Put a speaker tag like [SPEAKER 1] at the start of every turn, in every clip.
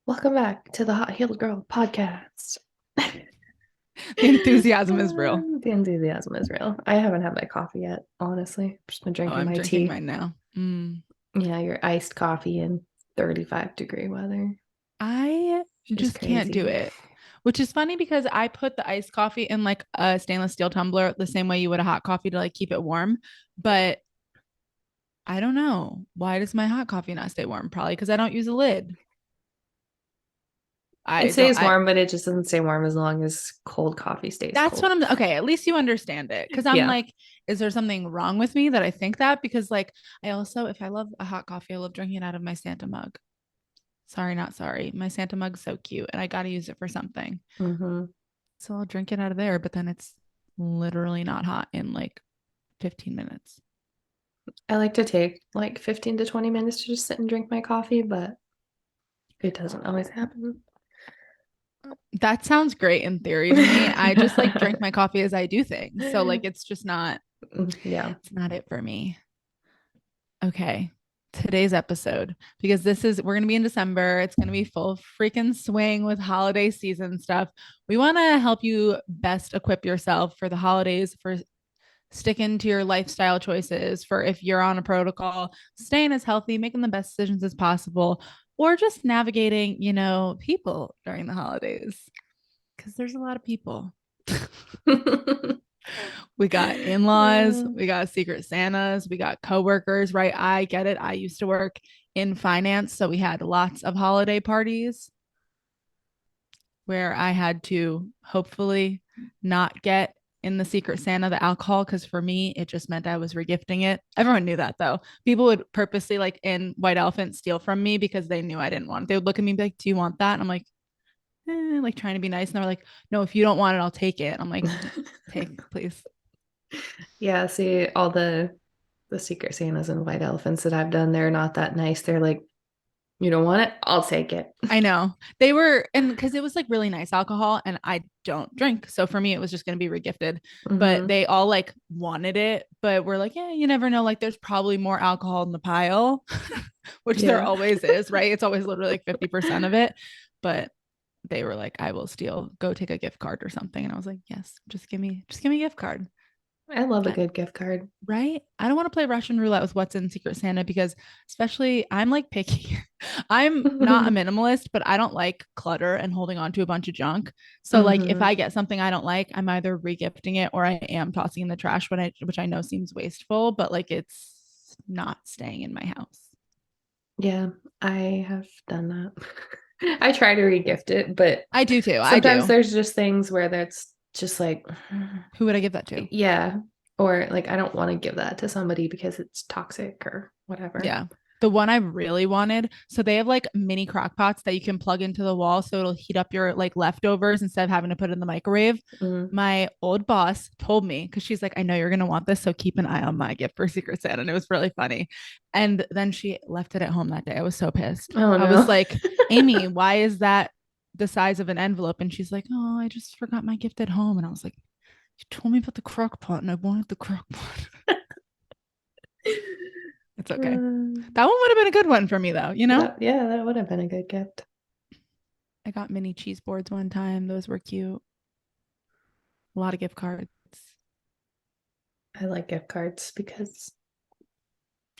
[SPEAKER 1] Welcome back to the Hot Healed Girl podcast.
[SPEAKER 2] The enthusiasm is real.
[SPEAKER 1] The enthusiasm is real. I haven't had my coffee yet, honestly. I've just been drinking
[SPEAKER 2] I'm
[SPEAKER 1] my
[SPEAKER 2] drinking
[SPEAKER 1] tea.
[SPEAKER 2] mine now.
[SPEAKER 1] Yeah, your iced coffee in 35-degree weather.
[SPEAKER 2] I just can't do it, which is funny because I put the iced coffee in like a stainless steel tumbler the same way you would a hot coffee to like keep it warm. But I don't know. Why does my hot coffee not stay warm? Probably because I don't use a lid.
[SPEAKER 1] It stays warm, but it just doesn't stay warm as long as cold coffee stays
[SPEAKER 2] That's
[SPEAKER 1] cold.
[SPEAKER 2] what I'm okay. At least you understand it. Cause I'm like, is there something wrong with me that I think that? Because like I also, if I love a hot coffee, I love drinking it out of my Santa mug. Sorry, not sorry. My Santa mug's so cute and I got to use it for something. So I'll drink it out of there, but then it's literally not hot in like 15 minutes.
[SPEAKER 1] I like to take like 15 to 20 minutes to just sit and drink my coffee, but it doesn't always happen.
[SPEAKER 2] That sounds great in theory to me. I just like drink my coffee as I do things. So like it's just not, it's not it for me. Okay. Today's episode, because we're going to be in December. It's going to be full freaking swing with holiday season stuff. We want to help you best equip yourself for the holidays, for sticking to your lifestyle choices, for if you're on a protocol, staying as healthy, making the best decisions as possible, or just navigating, people during the holidays. Because there's a lot of people. We got in-laws, we got secret Santas, we got coworkers, right? I get it. I used to work in finance, so we had lots of holiday parties where I had to hopefully not get in the secret Santa the alcohol, because for me it just meant I was regifting it. Everyone knew that though. People would purposely like in White Elephant steal from me because they knew I didn't want it. They would look at me and be like, "Do you want that?" And I'm like, like trying to be nice, and they're like, "No, if you don't want it, I'll take it." I'm like, "Take, please."
[SPEAKER 1] Yeah, see, all the secret Santas and white elephants that I've done, they're not that nice. They're like, you don't want it? I'll take it.
[SPEAKER 2] I know. They were, and because it was like really nice alcohol and I don't drink. So for me, it was just going to be regifted. But they all like wanted it. But we're like, yeah, you never know. Like there's probably more alcohol in the pile, which there always is, right? It's always literally like 50% of it. But they were like, I will steal, go take a gift card or something. And I was like, yes, just give me a gift card.
[SPEAKER 1] I love a good gift card.
[SPEAKER 2] Right? I don't want to play Russian roulette with what's in Secret Santa because especially I'm like picky. I'm not a minimalist, but I don't like clutter and holding on to a bunch of junk. So like if I get something I don't like, I'm either regifting it or I am tossing in the trash which I know seems wasteful, but like it's not staying in my house.
[SPEAKER 1] Yeah, I have done that. I try to regift it, but
[SPEAKER 2] I do too.
[SPEAKER 1] Sometimes there's just things where that's just like,
[SPEAKER 2] who would I give that to?
[SPEAKER 1] Yeah. Or like, I don't want to give that to somebody because it's toxic or whatever.
[SPEAKER 2] Yeah. The one I really wanted. So they have like mini crock pots that you can plug into the wall so it'll heat up your like leftovers instead of having to put it in the microwave. My old boss told me, because she's like, I know you're going to want this. So keep an eye on my gift for Secret Santa. And it was really funny. And then she left it at home that day. I was so pissed.
[SPEAKER 1] Oh, no.
[SPEAKER 2] I was like, Amy, why is that the size of an envelope? And she's like, oh, I just forgot my gift at home. And I was like, you told me about the crock pot and I wanted the crock pot. It's okay. That one would have been a good one for me though,
[SPEAKER 1] that would have been a good gift.
[SPEAKER 2] I got mini cheese boards one time. Those were cute. A lot of gift cards.
[SPEAKER 1] I like gift cards because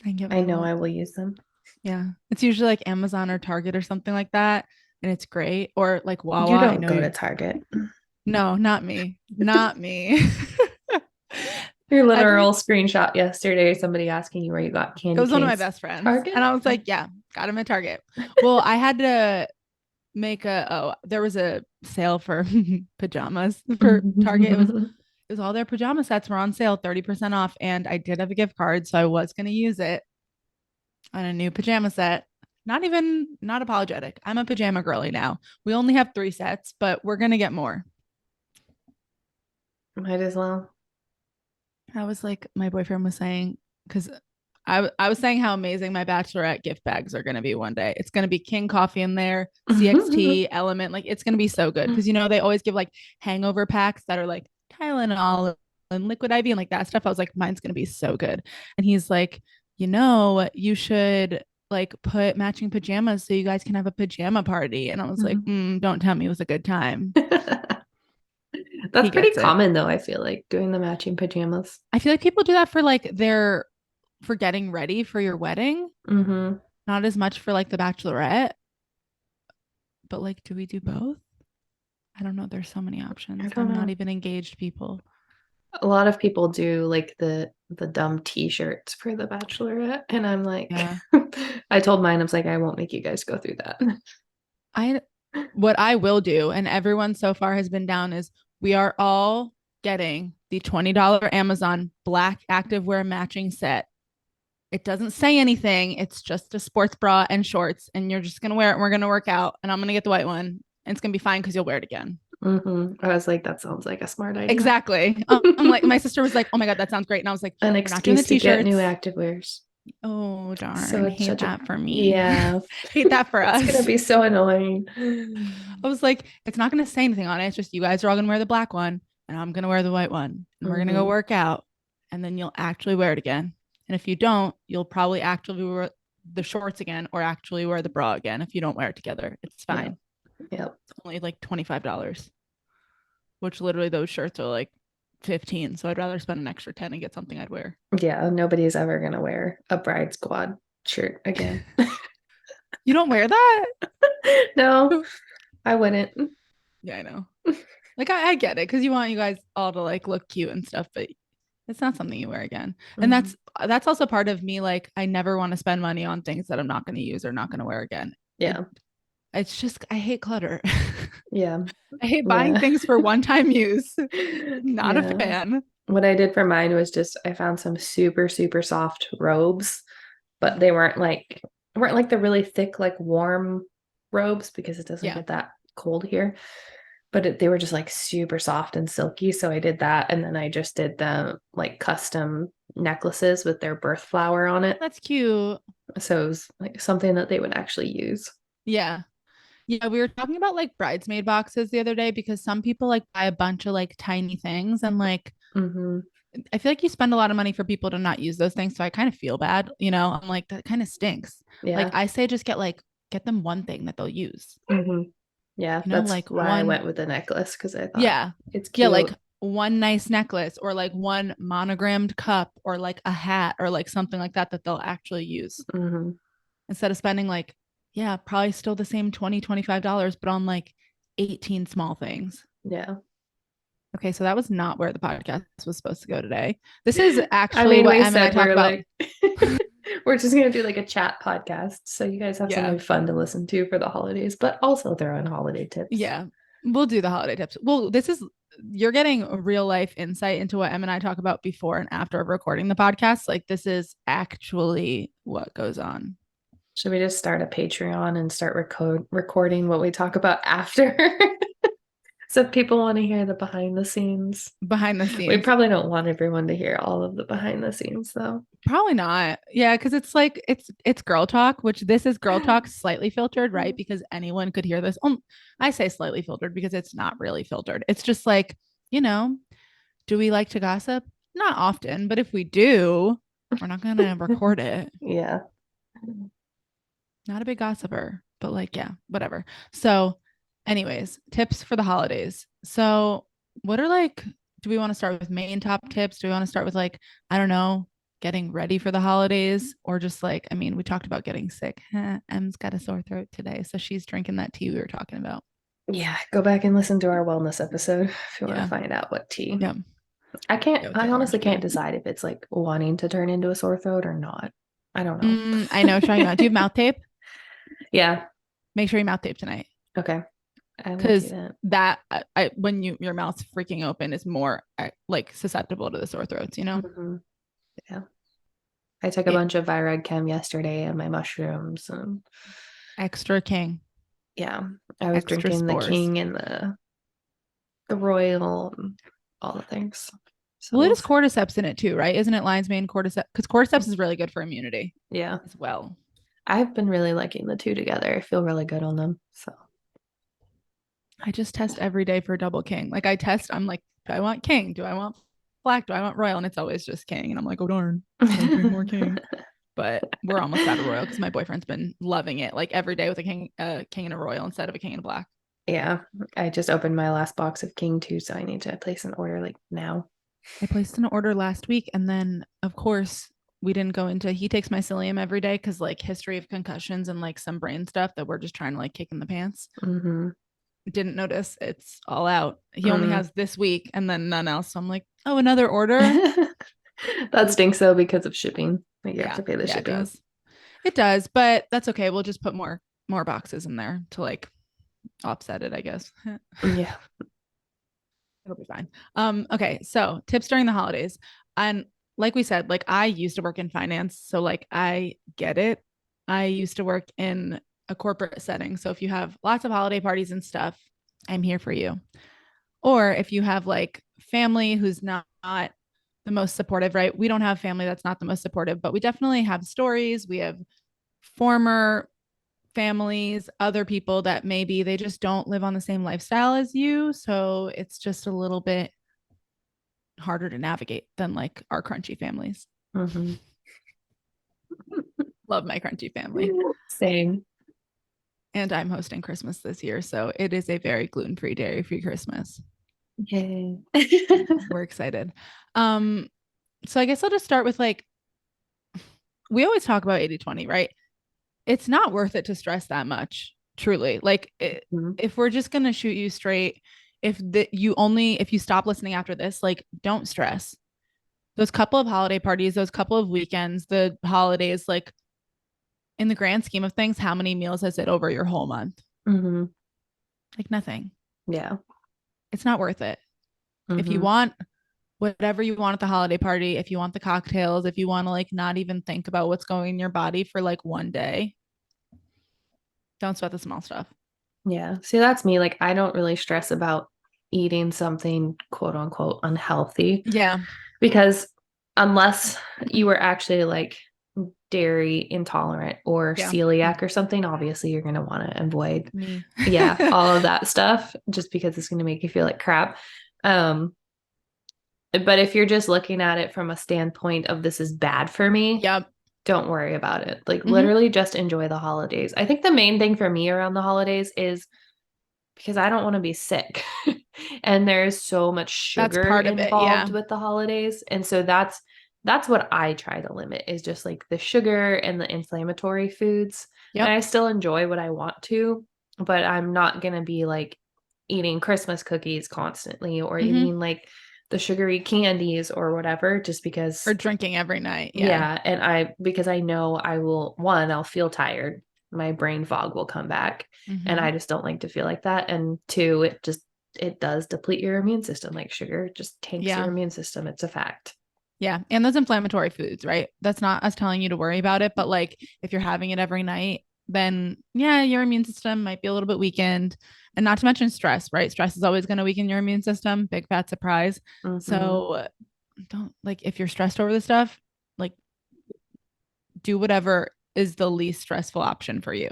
[SPEAKER 2] I
[SPEAKER 1] know I will use them.
[SPEAKER 2] Yeah. It's usually like Amazon or Target or something like that. And it's great. Or like Wawa.
[SPEAKER 1] You don't go to Target.
[SPEAKER 2] No, not me. Not me.
[SPEAKER 1] Your literal screenshot yesterday, somebody asking you where you got candy.
[SPEAKER 2] It was one of my best friends.
[SPEAKER 1] Target?
[SPEAKER 2] And I was like, yeah, got him at Target. Well, I had to make there was a sale for pajamas for Target. It was all their pajama sets were on sale, 30% off. And I did have a gift card. So I was going to use it on a new pajama set. Not apologetic. I'm a pajama girly now. We only have 3 sets, but we're going to get more.
[SPEAKER 1] Might as well.
[SPEAKER 2] I was like, my boyfriend was saying, because I was saying how amazing my bachelorette gift bags are going to be one day. It's going to be King coffee in there, CXT, Element. Like it's going to be so good because they always give like hangover packs that are like Tylenol and liquid IV and like that stuff. I was like, mine's going to be so good. And he's like, you should like put matching pajamas so you guys can have a pajama party. And I was like, don't tell me it was a good time.
[SPEAKER 1] That's
[SPEAKER 2] He
[SPEAKER 1] pretty
[SPEAKER 2] gets it.
[SPEAKER 1] common though, I feel like doing the matching pajamas.
[SPEAKER 2] I feel like people do that for like for getting ready for your wedding,
[SPEAKER 1] Hmm.
[SPEAKER 2] not as much for like the bachelorette. But like, do we do both? I don't know. There's so many
[SPEAKER 1] I
[SPEAKER 2] options.
[SPEAKER 1] don't
[SPEAKER 2] I'm not
[SPEAKER 1] know.
[SPEAKER 2] even engaged people.
[SPEAKER 1] A lot of people do like the dumb t-shirts for the bachelorette, and I'm like,
[SPEAKER 2] Yeah.
[SPEAKER 1] I told mine, I was like, I won't make you guys go through that.
[SPEAKER 2] I what I will do, and everyone so far has been down, is we are all getting the $20 Amazon black activewear matching set. It doesn't say anything. It's just a sports bra and shorts, and you're just gonna wear it. And we're gonna work out, and I'm gonna get the white one, and it's gonna be fine because you'll wear it again.
[SPEAKER 1] I was like, that sounds like a smart idea.
[SPEAKER 2] Exactly. I'm like, my sister was like, "Oh my god, that sounds great," and I was like,
[SPEAKER 1] An
[SPEAKER 2] "We're not doing the
[SPEAKER 1] excuse to get new
[SPEAKER 2] t-shirts."
[SPEAKER 1] activewears.
[SPEAKER 2] Oh
[SPEAKER 1] So
[SPEAKER 2] darn,
[SPEAKER 1] it's
[SPEAKER 2] hate
[SPEAKER 1] such a
[SPEAKER 2] that for me.
[SPEAKER 1] yeah.
[SPEAKER 2] Hate that for
[SPEAKER 1] It's gonna
[SPEAKER 2] us.
[SPEAKER 1] be so annoying.
[SPEAKER 2] I was like, it's not gonna say anything on it. It's just you guys are all gonna wear the black one, and I'm gonna wear the white one, and we're gonna go
[SPEAKER 1] Hmm.
[SPEAKER 2] work out, and then you'll actually wear it again. And if you don't, you'll probably actually wear the shorts again, or actually wear the bra again if you don't wear it together. It's
[SPEAKER 1] Yeah.
[SPEAKER 2] fine.
[SPEAKER 1] Yep.
[SPEAKER 2] It's only like $25, which literally those shirts are like 15. So I'd rather spend an extra 10 and get something I'd wear.
[SPEAKER 1] Yeah. Nobody's ever gonna wear a bride squad shirt again.
[SPEAKER 2] You don't wear that?
[SPEAKER 1] No, I wouldn't.
[SPEAKER 2] Yeah, I know. Like I get it because you want you guys all to like look cute and stuff, but it's not something you wear again. And
[SPEAKER 1] Hmm.
[SPEAKER 2] that's also part of me. Like I never want to spend money on things that I'm not going to use or not going to wear again. It
[SPEAKER 1] Yeah.
[SPEAKER 2] it's just I hate clutter.
[SPEAKER 1] Yeah.
[SPEAKER 2] I hate buying
[SPEAKER 1] Yeah.
[SPEAKER 2] things for one time use. Not a
[SPEAKER 1] Yeah.
[SPEAKER 2] fan.
[SPEAKER 1] What I did for mine was just I found some super, super soft robes, but they weren't like the really thick, like warm robes because it doesn't
[SPEAKER 2] Yeah,
[SPEAKER 1] get that cold here. But they were just like super soft and silky. So I did that. And then I just did the like custom necklaces with their birth flower on it.
[SPEAKER 2] that's cute.
[SPEAKER 1] So it was like something that they would actually use.
[SPEAKER 2] Yeah. Yeah, we were talking about like bridesmaid boxes the other day because some people like buy a bunch of like tiny things and like
[SPEAKER 1] Hmm.
[SPEAKER 2] I feel like you spend a lot of money for people to not use those things. So I kind of feel bad, I'm like, that kind of stinks. Like
[SPEAKER 1] Yeah.
[SPEAKER 2] I say just get them one thing that they'll use.
[SPEAKER 1] Hmm. Yeah. That's
[SPEAKER 2] Like
[SPEAKER 1] why I
[SPEAKER 2] one,
[SPEAKER 1] went with the necklace because I thought
[SPEAKER 2] yeah.
[SPEAKER 1] it's
[SPEAKER 2] Yeah, like
[SPEAKER 1] cute.
[SPEAKER 2] one nice necklace or like one monogrammed cup or like a hat or like something like that that they'll actually use
[SPEAKER 1] Hmm.
[SPEAKER 2] instead of spending like, yeah, probably still the same $25, but on like 18 small things.
[SPEAKER 1] Yeah.
[SPEAKER 2] Okay, so that was not where the podcast was supposed to go today. This is
[SPEAKER 1] I
[SPEAKER 2] actually
[SPEAKER 1] mean,
[SPEAKER 2] what
[SPEAKER 1] we
[SPEAKER 2] Em and I
[SPEAKER 1] said
[SPEAKER 2] talk
[SPEAKER 1] we're
[SPEAKER 2] about.
[SPEAKER 1] like, we're just going to do like a chat podcast. So you guys have
[SPEAKER 2] Yeah.
[SPEAKER 1] something fun to listen to for the holidays, but also throw in holiday tips.
[SPEAKER 2] Yeah. We'll do the holiday tips. Well, you're getting a real life insight into what Em and I talk about before and after recording the podcast. Like, this is actually what goes on
[SPEAKER 1] Should we just start a Patreon and start recording what we talk about after? So if people want to hear the behind the scenes.
[SPEAKER 2] behind the
[SPEAKER 1] We
[SPEAKER 2] scenes.
[SPEAKER 1] probably don't want everyone to hear all of the behind the scenes though.
[SPEAKER 2] Probably not. Yeah, because it's like it's girl talk, which this is girl talk slightly filtered, right? Because anyone could hear this. I say slightly filtered because it's not really filtered. It's just like, you know, do we like to gossip? Not often, but if we do, we're not gonna record it.
[SPEAKER 1] Yeah.
[SPEAKER 2] Not a big gossiper, but like, yeah, whatever. So, anyways, tips for the holidays. So, what are like, do we want to start with main top tips? Do we want to start with like, I don't know, getting ready for the holidays or just like, I mean, we talked about getting sick. Em's got a sore throat today. So she's drinking that tea we were talking about.
[SPEAKER 1] Yeah. Go back and listen to our wellness episode if you want to
[SPEAKER 2] Yeah.
[SPEAKER 1] find out what tea.
[SPEAKER 2] Yeah. Yeah. With the
[SPEAKER 1] I honestly
[SPEAKER 2] orange
[SPEAKER 1] can't
[SPEAKER 2] peel.
[SPEAKER 1] decide if it's like wanting to turn into a sore throat or not. I don't know.
[SPEAKER 2] I know. Trying out. Do you have mouth tape?
[SPEAKER 1] Yeah.
[SPEAKER 2] Make sure you mouth tape tonight.
[SPEAKER 1] Okay. I will do
[SPEAKER 2] Because
[SPEAKER 1] that.
[SPEAKER 2] that when your mouth's freaking open is more like susceptible to the sore throats.
[SPEAKER 1] Hmm. Yeah. I took a
[SPEAKER 2] Yeah.
[SPEAKER 1] bunch of Virag Chem yesterday and my mushrooms and
[SPEAKER 2] Extra king,
[SPEAKER 1] yeah, I was
[SPEAKER 2] extra
[SPEAKER 1] drinking the
[SPEAKER 2] spores.
[SPEAKER 1] King and the Royal and all the things. So
[SPEAKER 2] Well, it
[SPEAKER 1] we'll
[SPEAKER 2] is
[SPEAKER 1] see.
[SPEAKER 2] cordyceps in it too, right? Isn't it lion's mane cordyceps? Because cordyceps is really good for immunity
[SPEAKER 1] Yeah.
[SPEAKER 2] as well.
[SPEAKER 1] I've been really liking the two together. I feel really good on them. So
[SPEAKER 2] I just test every day for double king. Like I test, I'm like, do I want king? Do I want black? Do I want royal? And it's always just king. And I'm like, oh darn, don't drink more king. But we're almost out of royal because my boyfriend's been loving it. Like every day with a king and a royal instead of a king and a black.
[SPEAKER 1] yeah, I just opened my last box of King too, so I need to place an order like now.
[SPEAKER 2] I placed an order last week, and then of course we didn't go into. He takes mycelium every day because like history of concussions and like some brain stuff that we're just trying to like kick in the pants.
[SPEAKER 1] Mm-hmm.
[SPEAKER 2] Didn't notice it's all out. He only
[SPEAKER 1] Mm.
[SPEAKER 2] has this week and then none else. So I'm like, oh, another order.
[SPEAKER 1] That stinks though because of shipping. Like you have
[SPEAKER 2] Yeah,
[SPEAKER 1] to pay the
[SPEAKER 2] yeah, it
[SPEAKER 1] shipping.
[SPEAKER 2] does. It does, but that's okay. We'll just put more boxes in there to like offset it, I guess.
[SPEAKER 1] Yeah.
[SPEAKER 2] It'll be fine. Okay, so tips during the holidays. And like we said, like I used to work in finance, so like I get it. I used to work in a corporate setting. So if you have lots of holiday parties and stuff, I'm here for you. Or if you have like family who's not the most supportive, right? We don't have family that's not the most supportive, but we definitely have stories. We have former families, other people that maybe they just don't live on the same lifestyle as you. So it's just a little bit harder to navigate than like our crunchy families.
[SPEAKER 1] Mm-hmm.
[SPEAKER 2] Love my crunchy family.
[SPEAKER 1] Same.
[SPEAKER 2] And I'm hosting Christmas this year. So it is a very gluten free, dairy free Christmas.
[SPEAKER 1] Yay.
[SPEAKER 2] We're excited. Um, so I guess I'll just start with like, we always talk about 80/20, right? It's not worth it to stress that much, truly. Like,
[SPEAKER 1] Mhm.
[SPEAKER 2] if we're just going to shoot you straight, if you stop listening after this, like, don't stress. Those couple of holiday parties, those couple of weekends, the holidays, like, in the grand scheme of things, how many meals is it over your whole month?
[SPEAKER 1] Mhm.
[SPEAKER 2] Like, nothing.
[SPEAKER 1] Yeah.
[SPEAKER 2] It's not worth it. If you
[SPEAKER 1] Mhm.
[SPEAKER 2] want whatever you want at the holiday party, if you want the cocktails, if you want to like not even think about what's going in your body for like one day, don't sweat the small stuff.
[SPEAKER 1] Yeah. See, that's me. Like, I don't really stress about eating something quote unquote unhealthy
[SPEAKER 2] Yeah.
[SPEAKER 1] because unless you were actually like dairy intolerant or
[SPEAKER 2] Yeah.
[SPEAKER 1] celiac or something, obviously you're going to want to avoid,
[SPEAKER 2] Me.
[SPEAKER 1] yeah, all of that stuff just because it's going to make you feel like crap. Um, but if you're just looking at it from a standpoint of this is bad for me,
[SPEAKER 2] Yep.
[SPEAKER 1] don't worry about it. Like
[SPEAKER 2] Mm-hmm.
[SPEAKER 1] literally just enjoy the holidays. I think the main thing for me around the holidays is because I don't want to be sick. And there's so much
[SPEAKER 2] That's
[SPEAKER 1] sugar
[SPEAKER 2] part of it.
[SPEAKER 1] involved
[SPEAKER 2] Yeah.
[SPEAKER 1] with the holidays. And so that's what I try to limit is just like the sugar and the inflammatory foods. And
[SPEAKER 2] Yep.
[SPEAKER 1] I still enjoy what I want to, but I'm not going to be like eating Christmas cookies constantly or
[SPEAKER 2] Mm-hmm.
[SPEAKER 1] eating like the sugary candies or whatever just
[SPEAKER 2] Or
[SPEAKER 1] because
[SPEAKER 2] drinking every night. Yeah.
[SPEAKER 1] yeah, and I because I know I will one, I'll feel tired. My brain fog will come back, and
[SPEAKER 2] Mm-hmm.
[SPEAKER 1] I just don't like to feel like that. And two, it does deplete your immune system. Like sugar just tanks your
[SPEAKER 2] Yeah.
[SPEAKER 1] immune system. It's a fact.
[SPEAKER 2] Yeah. And those inflammatory foods, right? That's not us telling you to worry about it. But like if you're having it every night, then yeah, your immune system might be a little bit weakened. And not to mention stress, right? Stress is always going to weaken your immune system. Big fat surprise.
[SPEAKER 1] Mm-hmm.
[SPEAKER 2] So don't like if you're stressed over the stuff, like do whatever is the least stressful option for you.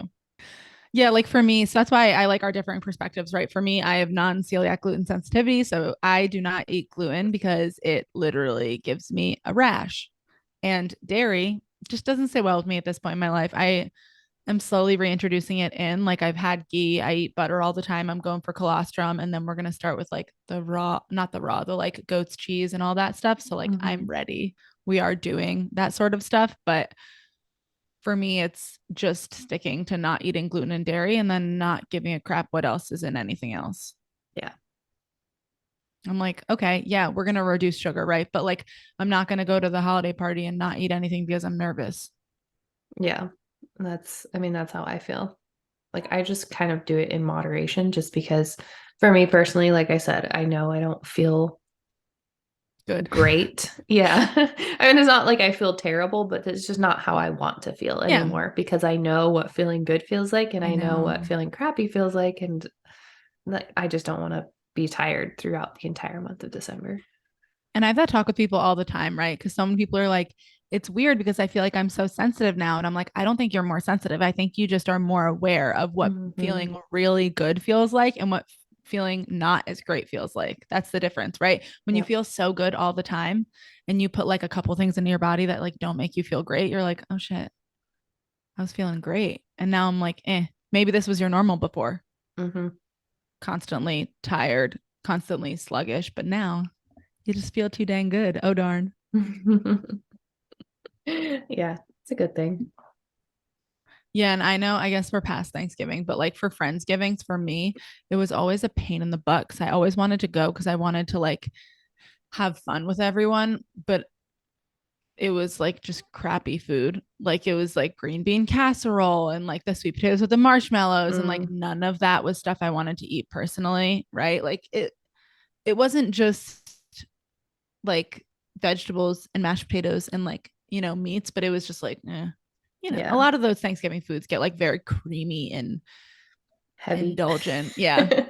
[SPEAKER 2] Yeah, like for me, so that's why I like our differing perspectives, right? For me, I have non celiac gluten sensitivity. So I do not eat gluten because it literally gives me a rash. And dairy just doesn't sit well with me at this point in my life. I am slowly reintroducing it in. Like I've had ghee, I eat butter all the time. I'm going for colostrum. And then we're going to start with like the raw, not the raw, the like goat's cheese and all that stuff. So like I'm
[SPEAKER 1] Mm-hmm.
[SPEAKER 2] ready. We are doing that sort of stuff. But for me, it's just sticking to not eating gluten and dairy and then not giving a crap what else is in anything else.
[SPEAKER 1] Yeah,
[SPEAKER 2] I'm like, okay, yeah, we're going to reduce sugar, right? But like, I'm not going to go to the holiday party and not eat anything because I'm nervous.
[SPEAKER 1] yeah. I mean, that's how I feel. Like I just kind of do it in moderation, just because for me personally, like I said, I know I don't feel
[SPEAKER 2] Good.
[SPEAKER 1] great. Yeah. I mean, it's not like I feel terrible, but it's just not how I want to feel
[SPEAKER 2] Yeah,
[SPEAKER 1] anymore because I know what feeling good feels like and
[SPEAKER 2] I
[SPEAKER 1] I know what
[SPEAKER 2] know.
[SPEAKER 1] feeling crappy feels like. And like, I just don't want to be tired throughout the entire month of December.
[SPEAKER 2] And I have that talk with people all the time, right? Because some people are like, it's weird because I feel like I'm so sensitive now. And I'm like, I don't think you're more sensitive. I think you just are more aware of what
[SPEAKER 1] Hmm.
[SPEAKER 2] feeling really good feels like and what feeling not as great feels like. That's the difference, right? When you
[SPEAKER 1] Yeah.
[SPEAKER 2] feel so good all the time and you put like a couple things into your body that like don't make you feel great, you're like, oh shit, I was feeling great. And now I'm like, maybe this was your normal before,
[SPEAKER 1] Hmm.
[SPEAKER 2] constantly tired, constantly sluggish. But now you just feel too dang good. Oh, darn.
[SPEAKER 1] Yeah, it's a good thing.
[SPEAKER 2] Yeah, and I know, I guess we're past Thanksgiving, but like for Friendsgivings, for me, it was always a pain in the butt because I always wanted to go because I wanted to like have fun with everyone, but it was like just crappy food. Like it was like green bean casserole and like the sweet potatoes with the marshmallows, and like
[SPEAKER 1] Mm,
[SPEAKER 2] none of that was stuff I wanted to eat personally, right? Like it wasn't just like vegetables and mashed potatoes and like, meats, but it was just like, a
[SPEAKER 1] yeah,
[SPEAKER 2] lot of those Thanksgiving foods get like very creamy and
[SPEAKER 1] heavy.
[SPEAKER 2] indulgent. Yeah.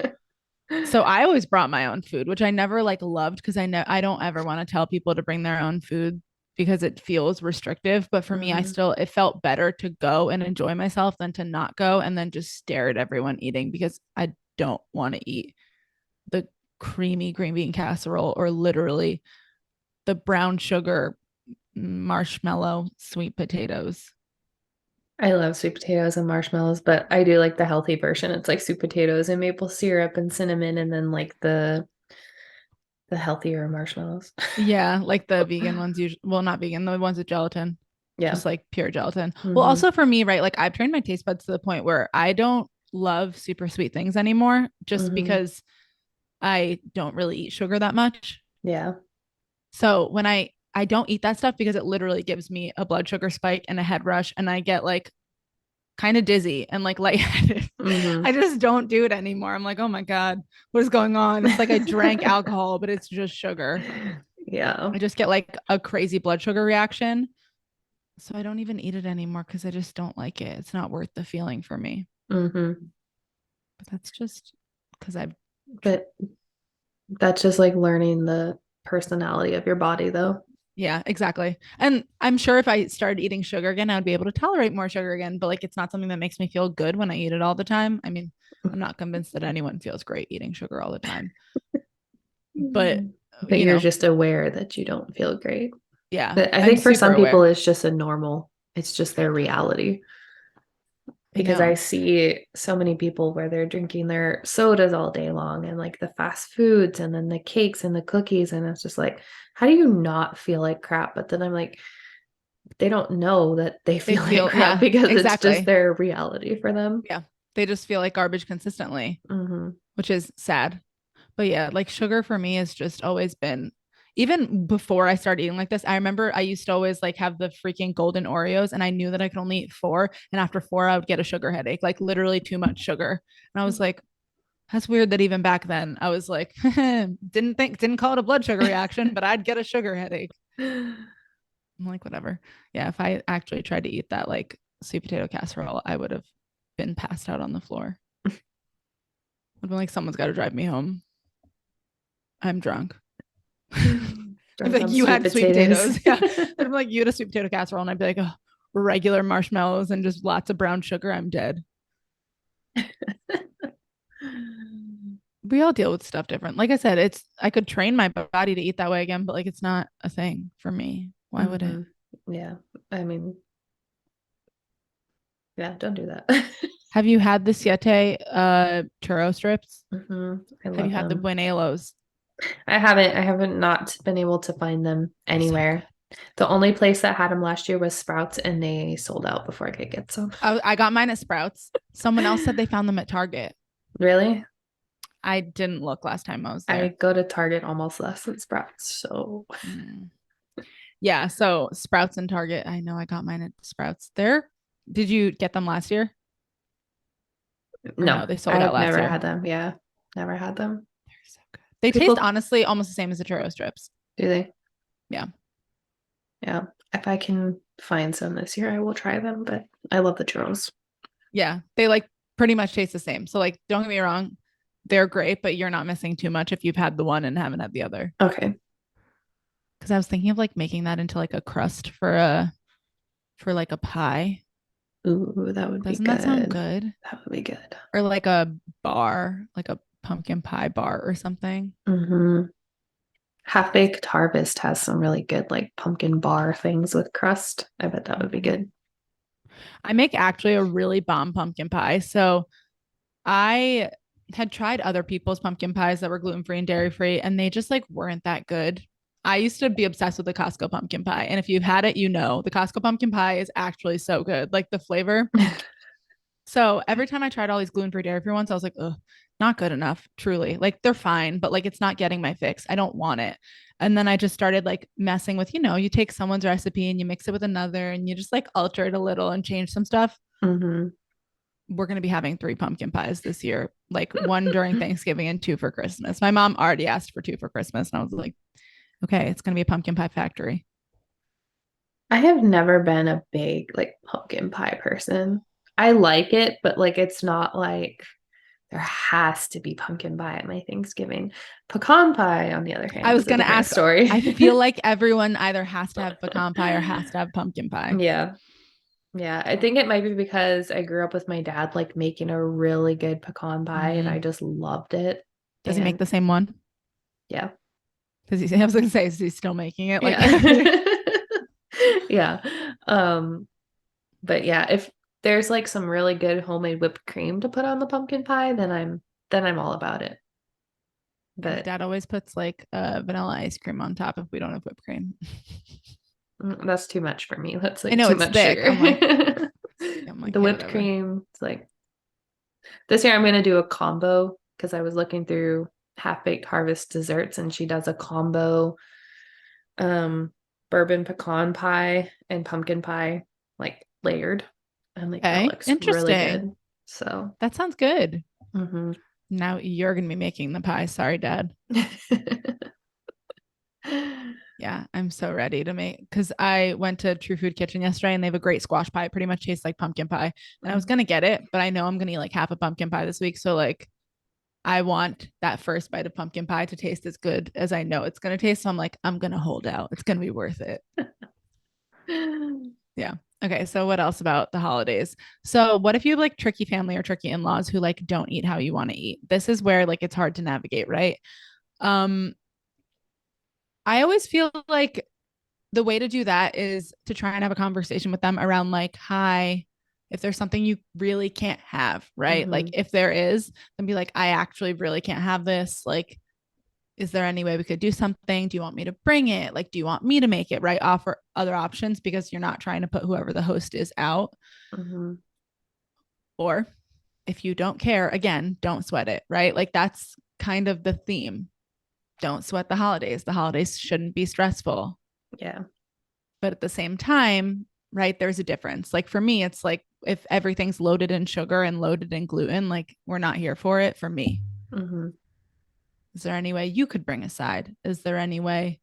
[SPEAKER 2] So I always brought my own food, which I never like loved because I know I don't ever want to tell people to bring their own food because it feels restrictive. But for me,
[SPEAKER 1] Hmm.
[SPEAKER 2] it felt better to go and enjoy myself than to not go and then just stare at everyone eating because I don't want to eat the creamy green bean casserole or literally the brown sugar marshmallow sweet potatoes.
[SPEAKER 1] I love sweet potatoes and marshmallows, but I do like the healthy version. It's like sweet potatoes and maple syrup and cinnamon, and then like the healthier marshmallows.
[SPEAKER 2] Yeah, like the vegan ones usually, well, not vegan, the ones with gelatin,
[SPEAKER 1] Yeah.
[SPEAKER 2] just like pure gelatin. Well,
[SPEAKER 1] Hmm.
[SPEAKER 2] also for me, right, like I've trained my taste buds to the point where I don't love super sweet things anymore just
[SPEAKER 1] Hmm.
[SPEAKER 2] because I don't really eat sugar that much.
[SPEAKER 1] Yeah.
[SPEAKER 2] So when I don't eat that stuff because it literally gives me a blood sugar spike and a head rush and I get like kind of dizzy and like lightheaded.
[SPEAKER 1] Hmm.
[SPEAKER 2] I just don't do it anymore. I'm like, oh my God, what is going on? It's like I drank alcohol, but it's just sugar.
[SPEAKER 1] Yeah.
[SPEAKER 2] I just get like a crazy blood sugar reaction. So I don't even eat it anymore because I just don't like it. It's not worth the feeling for me.
[SPEAKER 1] Hmm.
[SPEAKER 2] But that's just because I've,
[SPEAKER 1] But that's just like learning the personality of your body, though.
[SPEAKER 2] yeah, exactly. And I'm sure if I started eating sugar again, I would be able to tolerate more sugar again. But like, it's not something that makes me feel good when I eat it all the time. I mean, I'm not convinced that anyone feels great eating sugar all the time. But,
[SPEAKER 1] But
[SPEAKER 2] you
[SPEAKER 1] you're
[SPEAKER 2] know,
[SPEAKER 1] just aware that you don't feel great.
[SPEAKER 2] yeah,
[SPEAKER 1] But I
[SPEAKER 2] I'm
[SPEAKER 1] think for
[SPEAKER 2] super
[SPEAKER 1] some people,
[SPEAKER 2] aware.
[SPEAKER 1] it's just a normal, it's just their reality.
[SPEAKER 2] I
[SPEAKER 1] Because I
[SPEAKER 2] know.
[SPEAKER 1] see so many people where they're drinking their sodas all day long and like the fast foods and then the cakes and the cookies. And it's just like, how do you not feel like crap? But then I'm like, they don't know that they
[SPEAKER 2] They
[SPEAKER 1] feel like
[SPEAKER 2] feel,
[SPEAKER 1] crap
[SPEAKER 2] yeah,
[SPEAKER 1] because it's just
[SPEAKER 2] exactly.
[SPEAKER 1] their reality for them.
[SPEAKER 2] Yeah. They just feel like garbage consistently,
[SPEAKER 1] Hmm.
[SPEAKER 2] which is sad. But yeah, like sugar for me has just always been, even before I started eating like this, I remember I used to always like have the freaking golden Oreos and I knew that I could only eat four. And after four, I would get a sugar headache, like literally too much sugar. And I was like, that's weird that even back then I was like, didn't call it a blood sugar reaction, but I'd get a sugar headache. I'm like, whatever. Yeah, if I actually tried to eat that like sweet potato casserole, I would have been passed out on the floor. I'd been like, someone's got to drive me home. I'm drunk. I'd be
[SPEAKER 1] Drunk
[SPEAKER 2] like,
[SPEAKER 1] on
[SPEAKER 2] you
[SPEAKER 1] sweet
[SPEAKER 2] had sweet
[SPEAKER 1] potatoes.
[SPEAKER 2] potatoes. Yeah. I'd be like, you had a sweet potato casserole. And I'd be like, oh, regular marshmallows and just lots of brown sugar. I'm dead. We all deal with stuff different. Like I said, I could train my body to eat that way again, but like it's not a thing for me. Why would it?
[SPEAKER 1] Hmm. Yeah. I mean, yeah, don't do that.
[SPEAKER 2] Have you had the siete churro strips?
[SPEAKER 1] Hmm. I
[SPEAKER 2] Have you
[SPEAKER 1] love
[SPEAKER 2] had the
[SPEAKER 1] them.
[SPEAKER 2] buenos?
[SPEAKER 1] I haven't not been able to find them
[SPEAKER 2] They're so good.
[SPEAKER 1] anywhere. The only place that had them last year was Sprouts, and they sold out before I could get some.
[SPEAKER 2] I got mine at Sprouts. Someone else said they found them at Target.
[SPEAKER 1] Really?
[SPEAKER 2] I didn't look last time I was
[SPEAKER 1] I
[SPEAKER 2] there.
[SPEAKER 1] go to Target almost less than Sprouts, so
[SPEAKER 2] Mm. Yeah, so Sprouts and Target. I know I got mine at Sprouts. There, did you get them last year? Or
[SPEAKER 1] no,
[SPEAKER 2] no, they sold out
[SPEAKER 1] I've
[SPEAKER 2] last
[SPEAKER 1] never
[SPEAKER 2] year.
[SPEAKER 1] had them. Yeah, never had them.
[SPEAKER 2] They're so good. They taste
[SPEAKER 1] People,
[SPEAKER 2] honestly almost the same as the churro strips.
[SPEAKER 1] do they?
[SPEAKER 2] Yeah.
[SPEAKER 1] Yeah. If I can find some this year, I will try them, but I love the churros.
[SPEAKER 2] Yeah. They like pretty much taste the same. So like don't get me wrong, they're great, but you're not missing too much if you've had the one and haven't had the other.
[SPEAKER 1] Okay.
[SPEAKER 2] Because I was thinking of like making that into like a crust for like a pie.
[SPEAKER 1] Ooh, that would be
[SPEAKER 2] Doesn't that sound
[SPEAKER 1] good.
[SPEAKER 2] good?
[SPEAKER 1] That would be good.
[SPEAKER 2] Or like a bar, like a pumpkin pie bar or something.
[SPEAKER 1] Mm-hmm. Half Baked Harvest has some really good like pumpkin bar things with crust. I bet that would be
[SPEAKER 2] Mhm.
[SPEAKER 1] good.
[SPEAKER 2] I make actually a really bomb pumpkin pie. So I had tried other people's pumpkin pies that were gluten free and dairy free, and they just like weren't that good. I used to be obsessed with the Costco pumpkin pie. And if you've had it, you know the Costco pumpkin pie is actually so good. Like the flavor. So every time I tried all these gluten free, dairy free ones, I was like, ugh, not good enough, truly. Like they're fine, but like it's not getting my fix. I don't want it. And then I just started like messing with, you take someone's recipe and you mix it with another and you just like alter it a little and change some stuff.
[SPEAKER 1] Mm-hmm.
[SPEAKER 2] We're going to be having 3 pumpkin pies this year, like one during Thanksgiving and 2 for Christmas. My mom already asked for 2 for Christmas. And I was like, okay, it's going to be a pumpkin pie factory.
[SPEAKER 1] I have never been a big like pumpkin pie person. I like it, but like it's not like there has to be pumpkin pie at my Thanksgiving. Pecan pie, on the other
[SPEAKER 2] I
[SPEAKER 1] hand,
[SPEAKER 2] was
[SPEAKER 1] is a
[SPEAKER 2] going to
[SPEAKER 1] different
[SPEAKER 2] ask,
[SPEAKER 1] story.
[SPEAKER 2] I feel like everyone either has to have pecan pie or has to have pumpkin pie.
[SPEAKER 1] Yeah. Yeah. I think it might be because I grew up with my dad like making a really good pecan pie and I
[SPEAKER 2] Mm.
[SPEAKER 1] just loved it.
[SPEAKER 2] Does he make
[SPEAKER 1] And
[SPEAKER 2] the same one?
[SPEAKER 1] yeah.
[SPEAKER 2] Because I was going to say, is he still making it? Like,
[SPEAKER 1] Yeah. Yeah. Um, but yeah, if there's like some really good homemade whipped cream to put on the pumpkin pie, then I'm all about it.
[SPEAKER 2] my
[SPEAKER 1] But
[SPEAKER 2] dad always puts like vanilla ice cream on top if we don't have whipped cream.
[SPEAKER 1] that's too much for me. That's
[SPEAKER 2] I
[SPEAKER 1] like
[SPEAKER 2] know
[SPEAKER 1] too
[SPEAKER 2] it's
[SPEAKER 1] much
[SPEAKER 2] thick.
[SPEAKER 1] sugar.
[SPEAKER 2] I'm like,
[SPEAKER 1] The
[SPEAKER 2] hey,
[SPEAKER 1] whipped
[SPEAKER 2] whatever.
[SPEAKER 1] cream, it's like this year I'm gonna do a combo because I was looking through Half Baked Harvest desserts and she does a combo um bourbon pecan pie and pumpkin pie like layered. And like that
[SPEAKER 2] Okay,
[SPEAKER 1] looks really
[SPEAKER 2] interesting.
[SPEAKER 1] good. So
[SPEAKER 2] That sounds good.
[SPEAKER 1] mhm.
[SPEAKER 2] Now you're going to be making the pie. Sorry, Dad. Yeah, I'm so ready to make because I went to True Food Kitchen yesterday and they have a great squash pie. It pretty much tastes like pumpkin pie. And I was gonna get it, but I know I'm gonna eat like half a pumpkin pie this week. So like I want that first bite of pumpkin pie to taste as good as I know it's gonna taste. So I'm like, I'm gonna hold out. It's gonna be worth it. Yeah. Okay. So what else about the holidays? So what if you have like tricky family or tricky in-laws who like don't eat how you want to eat? This is where like it's hard to navigate, right? Um, I always feel like the way to do that is to try and have a conversation with them around like, hi, if there's something you really can't have, right? Like
[SPEAKER 1] Mhm.
[SPEAKER 2] if there is, then be like, I actually really can't have this. Like, is there any way we could do something? Do you want me to bring it? Like, do you want me to make it? Right? Offer other options because you're not trying to put whoever the host is out.
[SPEAKER 1] Mhm.
[SPEAKER 2] Or if you don't care, again, don't sweat it, right? Like that's kind of the theme. Don't sweat the holidays. The holidays shouldn't be stressful.
[SPEAKER 1] Yeah.
[SPEAKER 2] But at the same time, right, there's a difference. Like for me, it's like if everything's loaded in sugar and loaded in gluten, like we're not here for it for me.
[SPEAKER 1] Mhm.
[SPEAKER 2] Is there any way you could bring a side? Is there any way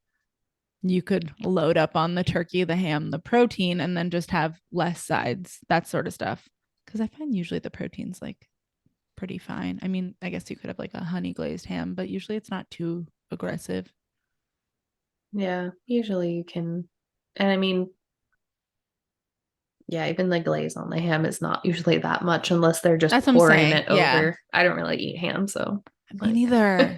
[SPEAKER 2] you could load up on the turkey, the ham, the protein, and then just have less sides, that sort of stuff? Because I find usually the protein's like pretty fine. I mean, I guess you could have like a honey glazed ham, but usually it's not too aggressive.
[SPEAKER 1] Yeah. Usually you can, and I mean, yeah, even the glaze on the ham is not usually that much unless they're just
[SPEAKER 2] That's what I'm
[SPEAKER 1] pouring
[SPEAKER 2] saying.
[SPEAKER 1] it
[SPEAKER 2] Yeah.
[SPEAKER 1] over. I don't really eat ham, so
[SPEAKER 2] Me
[SPEAKER 1] like
[SPEAKER 2] neither.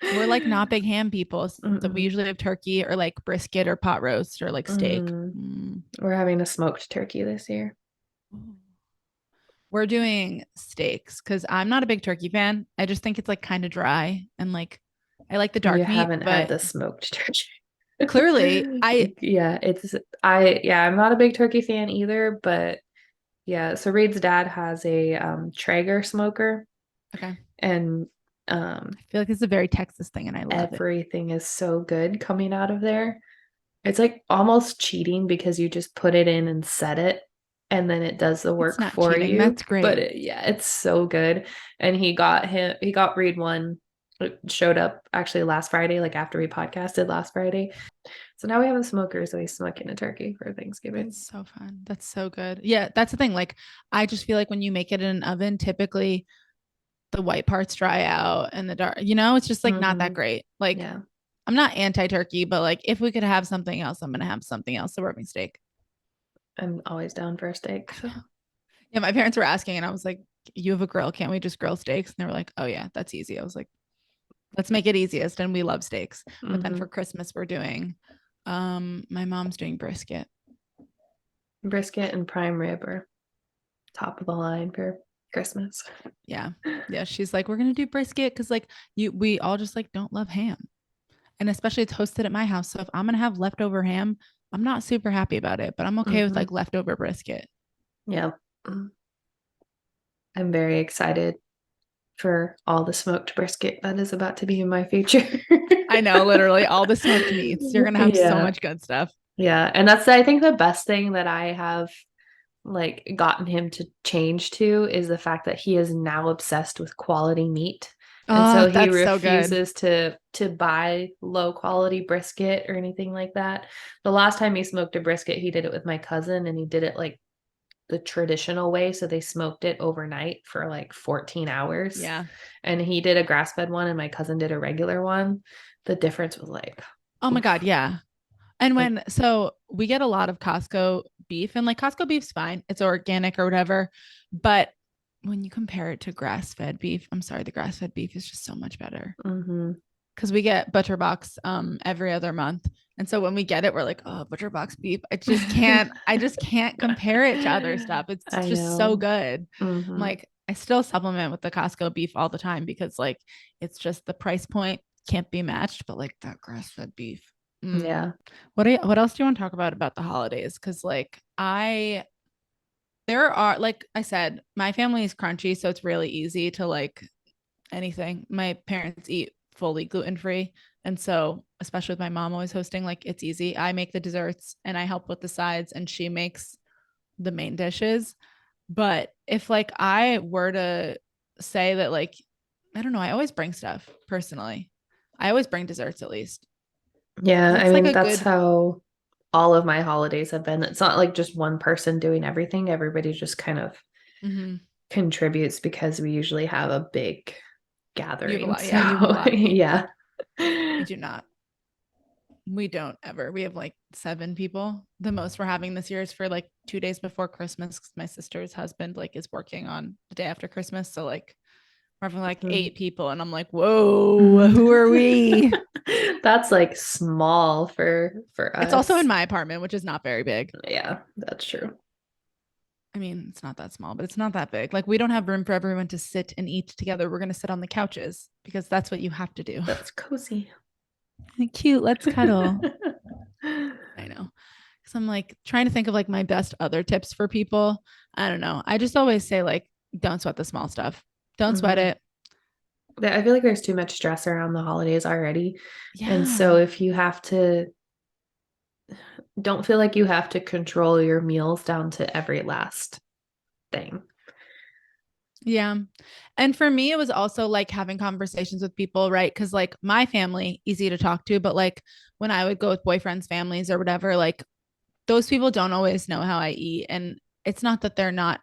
[SPEAKER 2] We're like not big ham people. So we
[SPEAKER 1] mm-mm,
[SPEAKER 2] usually have turkey or like brisket or pot roast or like steak.
[SPEAKER 1] mm.
[SPEAKER 2] Mm.
[SPEAKER 1] We're having a smoked turkey this year.
[SPEAKER 2] We're doing steaks because I'm not a big turkey fan. I just think it's like kind of dry and like I like the
[SPEAKER 1] You
[SPEAKER 2] dark meat,
[SPEAKER 1] haven't had
[SPEAKER 2] but
[SPEAKER 1] the smoked turkey.
[SPEAKER 2] clearly I
[SPEAKER 1] Yeah, I'm not a big turkey fan either, but yeah, so Reed's dad has a Traeger smoker
[SPEAKER 2] okay.
[SPEAKER 1] and
[SPEAKER 2] I feel like it's a very Texas thing and I love it.
[SPEAKER 1] everything is so good coming out of there. It's like almost cheating because you just put it in and set it and then it does the
[SPEAKER 2] It's
[SPEAKER 1] work
[SPEAKER 2] not
[SPEAKER 1] for
[SPEAKER 2] cheating.
[SPEAKER 1] you.
[SPEAKER 2] That's
[SPEAKER 1] But
[SPEAKER 2] great.
[SPEAKER 1] yeah, it's so good. And he got Reed one. It showed up actually last Friday, like after we podcasted last Friday. So now we have a smoker, so he's smoking a turkey for Thanksgiving.
[SPEAKER 2] That's so fun. That's so good. Yeah, that's the thing. Like I just feel like when you make it in an oven, typically the white parts dry out and the dark, it's just like not that
[SPEAKER 1] Hmm.
[SPEAKER 2] great. Like
[SPEAKER 1] Yeah.
[SPEAKER 2] I'm not anti-turkey, but like if we could have something else, I'm gonna have something else. So we're having steak.
[SPEAKER 1] I'm always down for a steak.
[SPEAKER 2] I
[SPEAKER 1] So.
[SPEAKER 2] know. Yeah, my parents were asking, and I was like, "You have a grill? Can't we just grill steaks?" And they were like, "Oh yeah, that's easy." I was like, "Let's make it easiest." And we love steaks. But then
[SPEAKER 1] Hmm.
[SPEAKER 2] for Christmas, we're doing, my mom's doing brisket.
[SPEAKER 1] Brisket and prime rib are top of the line for Christmas.
[SPEAKER 2] Yeah, yeah. She's like, "We're gonna do brisket because like we all just like don't love ham, and especially it's hosted at my house. So if I'm gonna have leftover ham, I'm not super happy about it, but I'm okay with
[SPEAKER 1] Hmm.
[SPEAKER 2] like leftover brisket."
[SPEAKER 1] Yeah. I'm very excited for all the smoked brisket that is about to be in my future.
[SPEAKER 2] I know, literally all the smoked meats. You're gonna have so
[SPEAKER 1] Yeah.
[SPEAKER 2] much good stuff.
[SPEAKER 1] Yeah. And that's, I think, the best thing that I have like gotten him to change to is the fact that he is now obsessed with quality meat. And
[SPEAKER 2] Oh,
[SPEAKER 1] so he
[SPEAKER 2] that's so good.
[SPEAKER 1] refuses to buy low quality brisket or anything like that. The last time he smoked a brisket, he did it with my cousin and he did it like the traditional way. So they smoked it overnight for like 14 hours.
[SPEAKER 2] Yeah.
[SPEAKER 1] And he did a grass fed one and my cousin did a regular one. The difference was like,
[SPEAKER 2] Oh my God.
[SPEAKER 1] oof,
[SPEAKER 2] Yeah. And
[SPEAKER 1] like,
[SPEAKER 2] so we get a lot of Costco beef, and like Costco beef's fine, it's organic or whatever. But when you compare it to grass fed beef, I'm sorry, the grass fed beef is just so much better
[SPEAKER 1] mm-hmm,
[SPEAKER 2] because we get butcher box every other month. And so when we get it, we're like, oh, butcher box beef. I just can't compare it to other stuff. It's
[SPEAKER 1] I
[SPEAKER 2] just so
[SPEAKER 1] know.
[SPEAKER 2] good. I'm
[SPEAKER 1] Mm-hmm,
[SPEAKER 2] like, I still supplement with the Costco beef all the time because like it's just the price point can't be matched, but like that grass fed beef. Mm.
[SPEAKER 1] yeah.
[SPEAKER 2] What else do you want to talk about the holidays? Because like there are like I said, my family is crunchy, so it's really easy to like anything. My parents eat fully gluten free. And so, especially with my mom always hosting, like it's easy. I make the desserts and I help with the sides, and she makes the main dishes. But if like I were to say that, like, I don't know, I always bring stuff personally. I always bring desserts at least
[SPEAKER 1] Yeah,
[SPEAKER 2] because
[SPEAKER 1] I
[SPEAKER 2] it's like
[SPEAKER 1] mean,
[SPEAKER 2] a
[SPEAKER 1] that's
[SPEAKER 2] good,
[SPEAKER 1] how all of my holidays have been. It's not like just one person doing everything. Everybody just kind of
[SPEAKER 2] mm-hmm.
[SPEAKER 1] contributes because we usually have a big
[SPEAKER 2] You have a
[SPEAKER 1] gathering.
[SPEAKER 2] lot. Yeah, you have a
[SPEAKER 1] So,
[SPEAKER 2] lot of people.
[SPEAKER 1] yeah.
[SPEAKER 2] We do not. We don't ever. We have like 7 people. The most we're having this year is for like 2 days before Christmas. 'Cause my sister's husband like is working on the day after Christmas. So like we're having like
[SPEAKER 1] Mhm.
[SPEAKER 2] 8 people, and I'm like, whoa, who are
[SPEAKER 1] Mhm.
[SPEAKER 2] we?
[SPEAKER 1] That's like small for
[SPEAKER 2] It's also in
[SPEAKER 1] us.
[SPEAKER 2] my apartment, which is not very big.
[SPEAKER 1] Yeah, that's true.
[SPEAKER 2] I mean, it's not that small, but it's not that big. Like we don't have room for everyone to sit and eat together. We're gonna sit on the couches because that's what you have to do.
[SPEAKER 1] That's cozy.
[SPEAKER 2] Cute. Let's cuddle. I know. Because I'm like trying to think of like my best other tips for people. I don't know. I just always say like, don't sweat the small stuff. Don't sweat
[SPEAKER 1] Hmm.
[SPEAKER 2] it.
[SPEAKER 1] I feel like there's too much stress around the holidays already. And so
[SPEAKER 2] Yeah.
[SPEAKER 1] if you have to, don't feel like you have to control your meals down to every last thing.
[SPEAKER 2] Yeah. And for me, it was also like having conversations with people, right? Because like my family, easy to talk to, but like when I would go with boyfriends' families or whatever, like those people don't always know how I eat. And it's not that they're not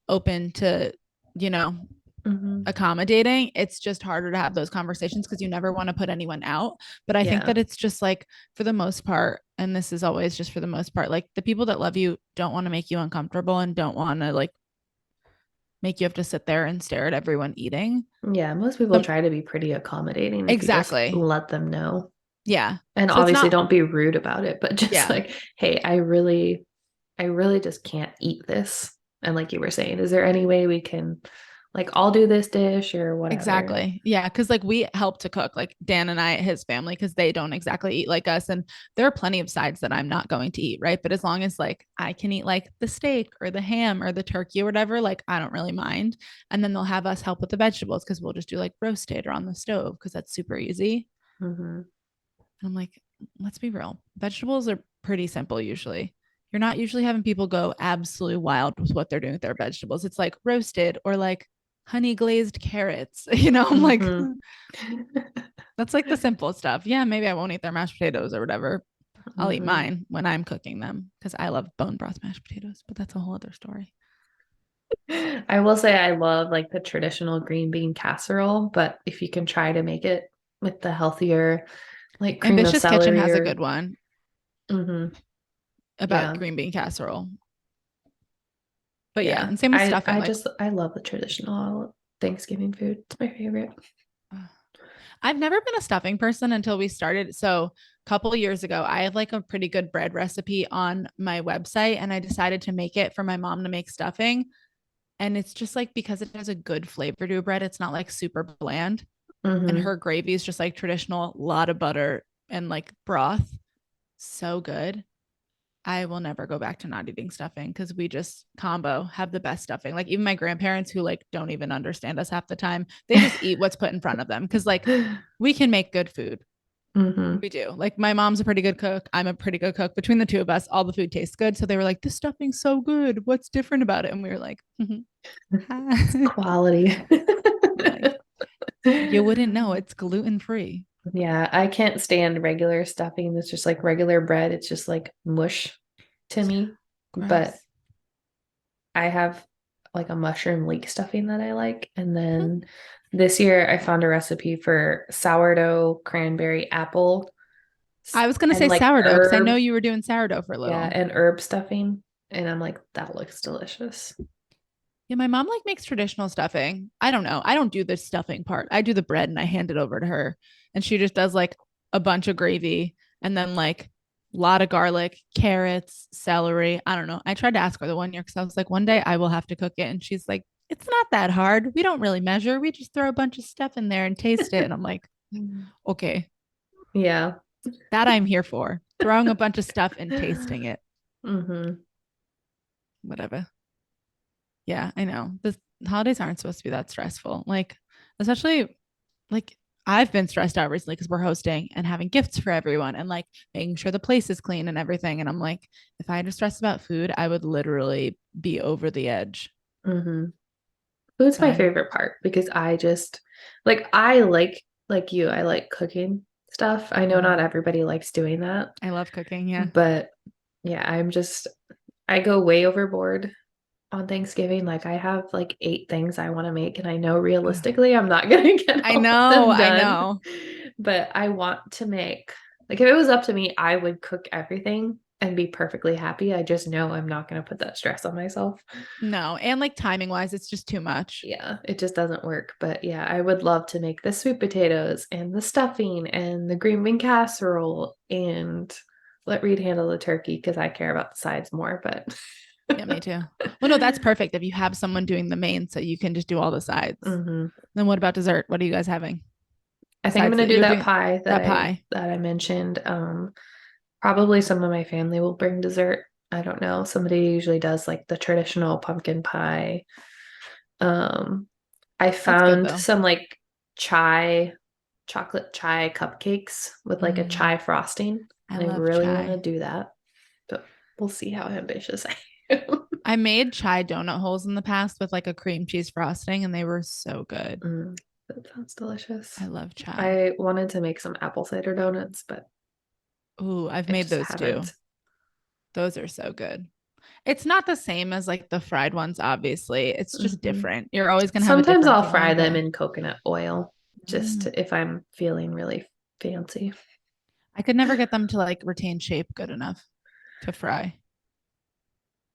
[SPEAKER 2] open to, you know,
[SPEAKER 1] Hmm.
[SPEAKER 2] accommodating. It's just harder to have those conversations because you never want to put anyone out. But I think
[SPEAKER 1] Yeah.
[SPEAKER 2] that it's just like for the most part, and this is always just for the most part, like the people that love you don't want to make you uncomfortable and don't want to like make you have to sit there and stare at everyone eating.
[SPEAKER 1] Yeah. Most people
[SPEAKER 2] Um,
[SPEAKER 1] try to be pretty accommodating if you just
[SPEAKER 2] exactly.
[SPEAKER 1] let them know.
[SPEAKER 2] Yeah.
[SPEAKER 1] And
[SPEAKER 2] So it's
[SPEAKER 1] obviously
[SPEAKER 2] not,
[SPEAKER 1] don't be rude about it, but just
[SPEAKER 2] yeah.
[SPEAKER 1] like, hey, I really just can't eat this. And like you were saying, is there any way we can like I'll do this dish or whatever?
[SPEAKER 2] Exactly. Yeah. Cause like we help to cook, like Dan and I, his family, because they don't exactly eat like us. And there are plenty of sides that I'm not going to eat. Right. But as long as like I can eat like the steak or the ham or the turkey or whatever, like I don't really mind. And then they'll have us help with the vegetables because we'll just do like roasted or on the stove because that's super easy.
[SPEAKER 1] Hmm.
[SPEAKER 2] And I'm like, let's be real. Vegetables are pretty simple usually. You're not usually having people go absolutely wild with what they're doing with their vegetables. It's like roasted or like honey glazed carrots. I'm like,
[SPEAKER 1] Hmm.
[SPEAKER 2] that's like the simple stuff. Yeah, maybe I won't eat their mashed potatoes or whatever. I'll eat
[SPEAKER 1] Hmm.
[SPEAKER 2] mine when I'm cooking them because I love bone broth mashed potatoes, but that's a whole other story.
[SPEAKER 1] I will say I love like the traditional green bean casserole, but if you can try to make it with the healthier like cream of
[SPEAKER 2] Ambitious Kitchen
[SPEAKER 1] celery
[SPEAKER 2] has a
[SPEAKER 1] or
[SPEAKER 2] good one
[SPEAKER 1] hmm
[SPEAKER 2] about
[SPEAKER 1] yeah.
[SPEAKER 2] green bean casserole. But yeah,
[SPEAKER 1] Yeah.
[SPEAKER 2] and same with stuffing. Like,
[SPEAKER 1] I love the traditional Thanksgiving food. It's my favorite.
[SPEAKER 2] I've never been a stuffing person until we started. So, a couple of years ago, I have like a pretty good bread recipe on my website, and I decided to make it for my mom to make stuffing. And it's just like because it has a good flavor to a bread, it's not like super bland. And
[SPEAKER 1] Hmm
[SPEAKER 2] her gravy is just like traditional, lot of butter and like broth. So good. I will never go back to not eating stuffing because we just combo have the best stuffing. Like even my grandparents who like don't even understand us half the time, they just eat what's put in front of them because like we can make good food.
[SPEAKER 1] hmm
[SPEAKER 2] We do. Like my mom's a pretty good cook. I'm a pretty good cook. Between the two of us, all the food tastes good. So they were like, "This stuffing's so good. What's different about it?" And we were like,
[SPEAKER 1] It's quality.
[SPEAKER 2] like you wouldn't know it's gluten free.
[SPEAKER 1] Yeah, I can't stand regular stuffing. It's just like regular bread. It's just like mush to me. But
[SPEAKER 2] Gross.
[SPEAKER 1] I have like a mushroom leek stuffing that I like. And then this year I found a recipe for sourdough, cranberry, apple,
[SPEAKER 2] I was gonna
[SPEAKER 1] and
[SPEAKER 2] say
[SPEAKER 1] like
[SPEAKER 2] sourdough because I know
[SPEAKER 1] herb.
[SPEAKER 2] you were doing sourdough for a
[SPEAKER 1] Yeah,
[SPEAKER 2] little.
[SPEAKER 1] and herb stuffing. And I'm like, that looks delicious.
[SPEAKER 2] Yeah, my mom like makes traditional stuffing. I don't know. I don't do the stuffing part. I do the bread and I hand it over to her. And she just does like a bunch of gravy and then like a lot of garlic, carrots, celery. I don't know. I tried to ask her the one year because I was like, one day I will have to cook it. And she's like, it's not that hard. We don't really measure. We just throw a bunch of stuff in there and taste it. And I'm like, okay,
[SPEAKER 1] Yeah.
[SPEAKER 2] that I'm here for. Throwing a bunch of stuff and tasting it.
[SPEAKER 1] hmm
[SPEAKER 2] Whatever. Yeah, I know. The holidays aren't supposed to be that stressful. Like, especially like I've been stressed out recently because we're hosting and having gifts for everyone and like making sure the place is clean and everything. And I'm like, if I had to stress about food, I would literally be over the edge.
[SPEAKER 1] hmm Food's
[SPEAKER 2] But
[SPEAKER 1] my
[SPEAKER 2] I'm,
[SPEAKER 1] favorite part because I just like you, I like cooking stuff. I know not everybody likes doing that,
[SPEAKER 2] I love cooking. Yeah.
[SPEAKER 1] but yeah, I go way overboard on Thanksgiving. Like I have like 8 things I want to make, and I know realistically I'm not gonna get
[SPEAKER 2] I
[SPEAKER 1] all of
[SPEAKER 2] know.
[SPEAKER 1] them
[SPEAKER 2] I
[SPEAKER 1] done.
[SPEAKER 2] know.
[SPEAKER 1] But I want to make like if it was up to me, I would cook everything and be perfectly happy. I just know I'm not gonna put that stress on myself.
[SPEAKER 2] No. And like timing wise, it's just too much.
[SPEAKER 1] Yeah, it just doesn't work. But yeah, I would love to make the sweet potatoes and the stuffing and the green bean casserole and let Reed handle the turkey because I care about the sides more. But
[SPEAKER 2] Yeah, me too. Well, no, that's perfect if you have someone doing the main so you can just do all the sides.
[SPEAKER 1] hmm
[SPEAKER 2] Then what about dessert? What are you guys having?
[SPEAKER 1] I think I'm
[SPEAKER 2] Besides
[SPEAKER 1] gonna
[SPEAKER 2] that,
[SPEAKER 1] do
[SPEAKER 2] you're
[SPEAKER 1] that
[SPEAKER 2] doing
[SPEAKER 1] pie
[SPEAKER 2] that pie.
[SPEAKER 1] that I mentioned. Probably some of my family will bring dessert. I don't know. Somebody usually does like the traditional pumpkin pie. Um, I
[SPEAKER 2] That's good
[SPEAKER 1] found
[SPEAKER 2] though.
[SPEAKER 1] some like chai, chocolate chai cupcakes with like a chai frosting.
[SPEAKER 2] I
[SPEAKER 1] And I
[SPEAKER 2] love
[SPEAKER 1] really want to
[SPEAKER 2] chai.
[SPEAKER 1] do that, but we'll see how ambitious I am.
[SPEAKER 2] I made chai donut holes in the past with like a cream cheese frosting and they were so good.
[SPEAKER 1] Mm, that sounds delicious.
[SPEAKER 2] I love chai.
[SPEAKER 1] I wanted to make some apple cider donuts, but
[SPEAKER 2] Ooh, I've
[SPEAKER 1] I
[SPEAKER 2] made
[SPEAKER 1] just
[SPEAKER 2] those too.
[SPEAKER 1] haven't.
[SPEAKER 2] Those are so good. It's not the same as like the fried ones, obviously. It's just
[SPEAKER 1] Mhm.
[SPEAKER 2] different. You're always going to have a
[SPEAKER 1] Sometimes
[SPEAKER 2] different
[SPEAKER 1] I'll fry
[SPEAKER 2] feeling,
[SPEAKER 1] them
[SPEAKER 2] but
[SPEAKER 1] in coconut oil, just
[SPEAKER 2] mm,
[SPEAKER 1] if I'm feeling really fancy.
[SPEAKER 2] I could never get them to like retain shape good enough to fry.